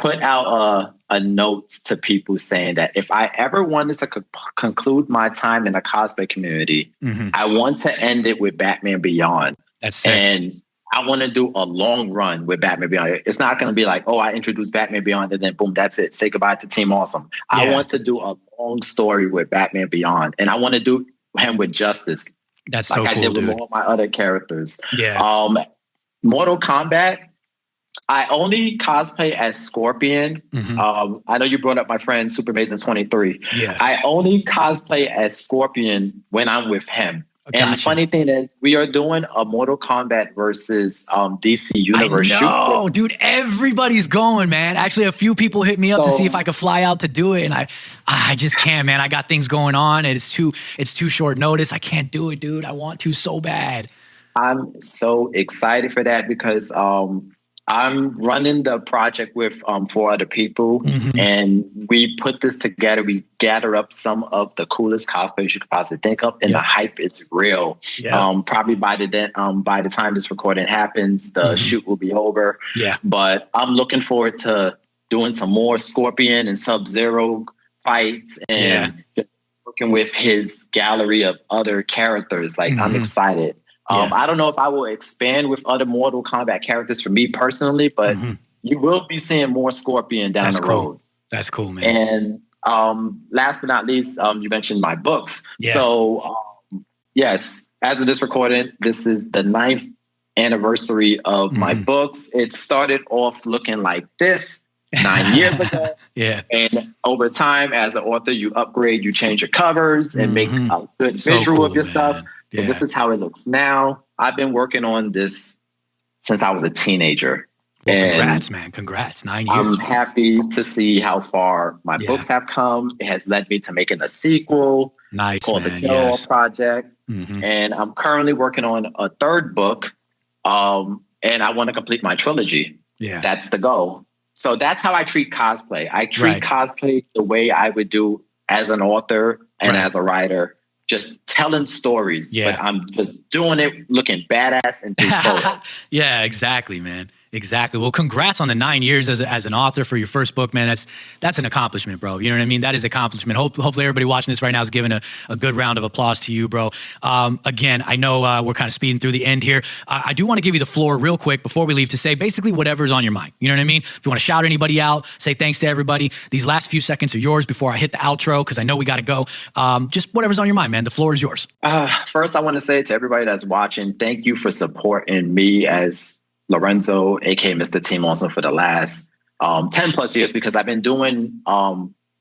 A: put out a note to people saying that if I ever wanted to conclude my time in the cosplay community, I want to end it with Batman Beyond.
B: That's sick.
A: And I want to do a long run with Batman Beyond. It's not going to be like, oh, I introduced Batman Beyond and then boom, that's it. Say goodbye to Team Awesome. I want to do a long story with Batman Beyond. And I want to do him with Justice.
B: That's like so cool,
A: I did
B: dude.
A: with all my other characters.
B: Yeah.
A: Mortal Kombat, I only cosplay as Scorpion. I know you brought up my friend Super Mason 23.
B: Yes.
A: I only cosplay as Scorpion when I'm with him. Gotcha. And the funny thing is, we are doing a Mortal Kombat versus DC Universe.
B: I know, dude. Everybody's going, man. Actually, a few people hit me up to see if I could fly out to do it, and I just can't, man. I got things going on, and it's too short notice. I can't do it, dude. I want to so bad.
A: I'm so excited for that because I'm running the project with 4 other people, and we put this together. We gather up some of the coolest cosplayers you could possibly think of, and the hype is real. Probably by the time this recording happens, the shoot will be over. But I'm looking forward to doing some more Scorpion and Sub-Zero fights, and just working with his gallery of other characters. Like, I'm excited. I don't know if I will expand with other Mortal Kombat characters for me personally, but you will be seeing more Scorpion down the road.
B: That's cool, man.
A: And last but not least, you mentioned my books. So, yes, as of this recording, this is the 9th anniversary of my books. It started off looking like this 9 years ago. And over time, as an author, you upgrade, you change your covers and make a good visual of your stuff. So this is how it looks now. I've been working on this since I was a teenager.
B: Well, congrats, man. Congrats. 9 years.
A: I'm happy to see how far my books have come. It has led me to making a sequel called The Kill Project. And I'm currently working on a 3rd book. And I want to complete my trilogy. That's the goal. So that's how I treat cosplay. I treat cosplay the way I would do as an author and as a writer. Just telling stories, but I'm just doing it looking badass and through photos.
B: Exactly, man. Exactly. Well, congrats on the 9 years as an author for your first book, man. That's an accomplishment, bro. You know what I mean? That is an accomplishment. Hopefully everybody watching this right now is giving a good round of applause to you, bro. Again, I know we're kind of speeding through the end here. I do want to give you the floor real quick before we leave to say basically whatever's on your mind. You know what I mean? If you want to shout anybody out, say thanks to everybody. These last few seconds are yours before I hit the outro because I know we got to go. Just whatever's on your mind, man. The floor is yours.
A: First, I want to say to everybody that's watching, thank you for supporting me as Lorenzo, aka Mr. Team Awesome, for the last 10 plus years, because I've been doing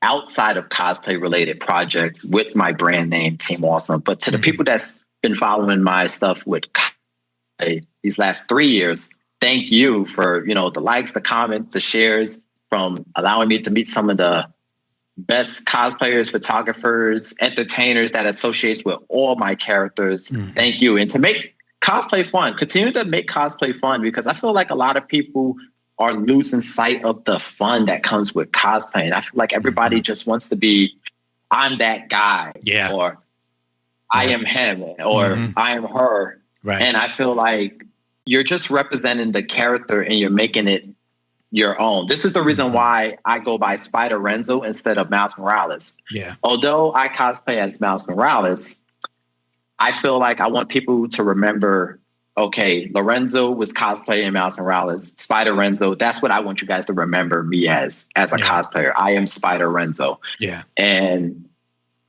A: outside of cosplay related projects with my brand name Team Awesome. But to the people that's been following my stuff with cosplay these last 3 years, thank you for the likes, the comments, the shares, from allowing me to meet some of the best cosplayers, photographers, entertainers that associates with all my characters. Thank you. And to make cosplay fun. Continue to make cosplay fun, because I feel like a lot of people are losing sight of the fun that comes with cosplay. And I feel like everybody just wants to be, I'm that guy, or I am him, or I am her. And I feel like you're just representing the character and you're making it your own. This is the reason why I go by Spider Renzo instead of Miles Morales. Although I cosplay as Miles Morales, I feel like I want people to remember, okay, Lorenzo was cosplaying Miles Morales, Spider Renzo. That's what I want you guys to remember me as a cosplayer. I am Spider Renzo. And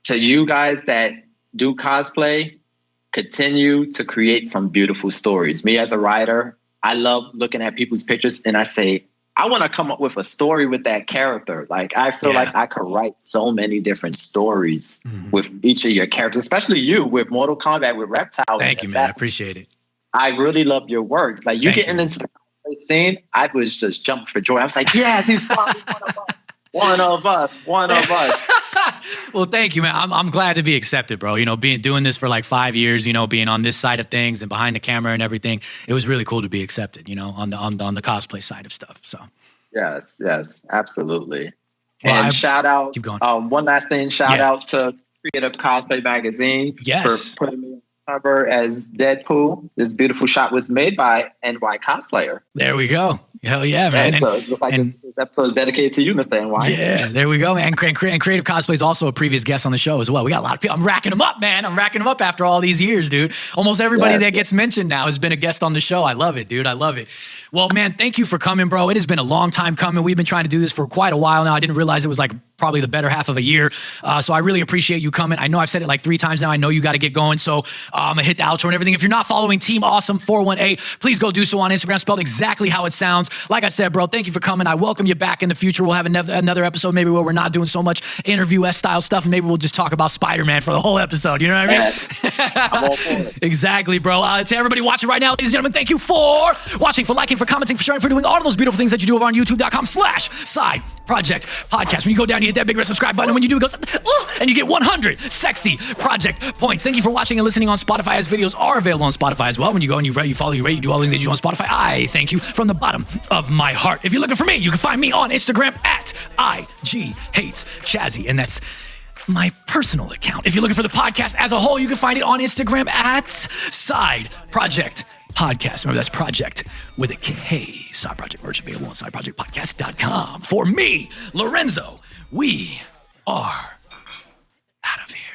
A: to you guys that do cosplay, continue to create some beautiful stories. Me as a writer, I love looking at people's pictures and I say, I want to come up with a story with that character. Like, I feel like I could write so many different stories with each of your characters, especially you with Mortal Kombat, with Reptile.
B: Thank you, man. I appreciate it.
A: I really love your work. Like, you getting into the cosplay scene, I was just jumping for joy. I was like, yes, he's probably one of us. One of us.
B: Well, thank you, man. I'm glad to be accepted, bro. Doing this for like 5 years, being on this side of things and behind the camera and everything. It was really cool to be accepted, on the cosplay side of stuff. So
A: yes, absolutely. Well, and shout out. Keep going. One last thing. Shout out to Creative Cosplay Magazine for putting me on the cover as Deadpool. This beautiful shot was made by NY Cosplayer.
B: There we go. Hell yeah, man.
A: So it looks like this episode is dedicated to you, Mr. NY.
B: Yeah, there we go, man. And Creative Cosplay is also a previous guest on the show as well. We got a lot of people. I'm racking them up, man. I'm racking them up after all these years, dude. Almost everybody that gets mentioned now has been a guest on the show. I love it, dude. I love it. Well, man, thank you for coming, bro. It has been a long time coming. We've been trying to do this for quite a while now. I didn't realize it was like probably the better half of a year. So I really appreciate you coming. I know I've said it like 3 times now. I know you got to get going. So I'm going to hit the outro and everything. If you're not following Team Awesome 418, please go do so on Instagram, spelled exactly how it sounds. Like I said, bro, thank you for coming. I welcome you back in the future. We'll have another episode maybe where we're not doing so much interview style stuff. And maybe we'll just talk about Spider-Man for the whole episode. You know what I mean?
A: I'm all for it.
B: Exactly, bro. To everybody watching right now, ladies and gentlemen, thank you for watching, for liking, for commenting, for sharing, for doing all of those beautiful things that you do over on youtube.com/side Projekt Podcast. When you go down, you hit that big red subscribe button. And when you do, it goes, and you get 100 sexy Projekt points. Thank you for watching and listening on Spotify, as videos are available on Spotify as well. When you go and you rate, you follow, you rate, you do all these things you do on Spotify, I thank you from the bottom of my heart. If you're looking for me, you can find me on Instagram at IGHatesChazzy, and that's my personal account. If you're looking for the podcast as a whole, you can find it on Instagram at Side Projekt Podcast. Remember, that's Projekt with a K. Side Projekt merch available on sideprojectpodcast.com. For me, Lorenzo, we are out of here.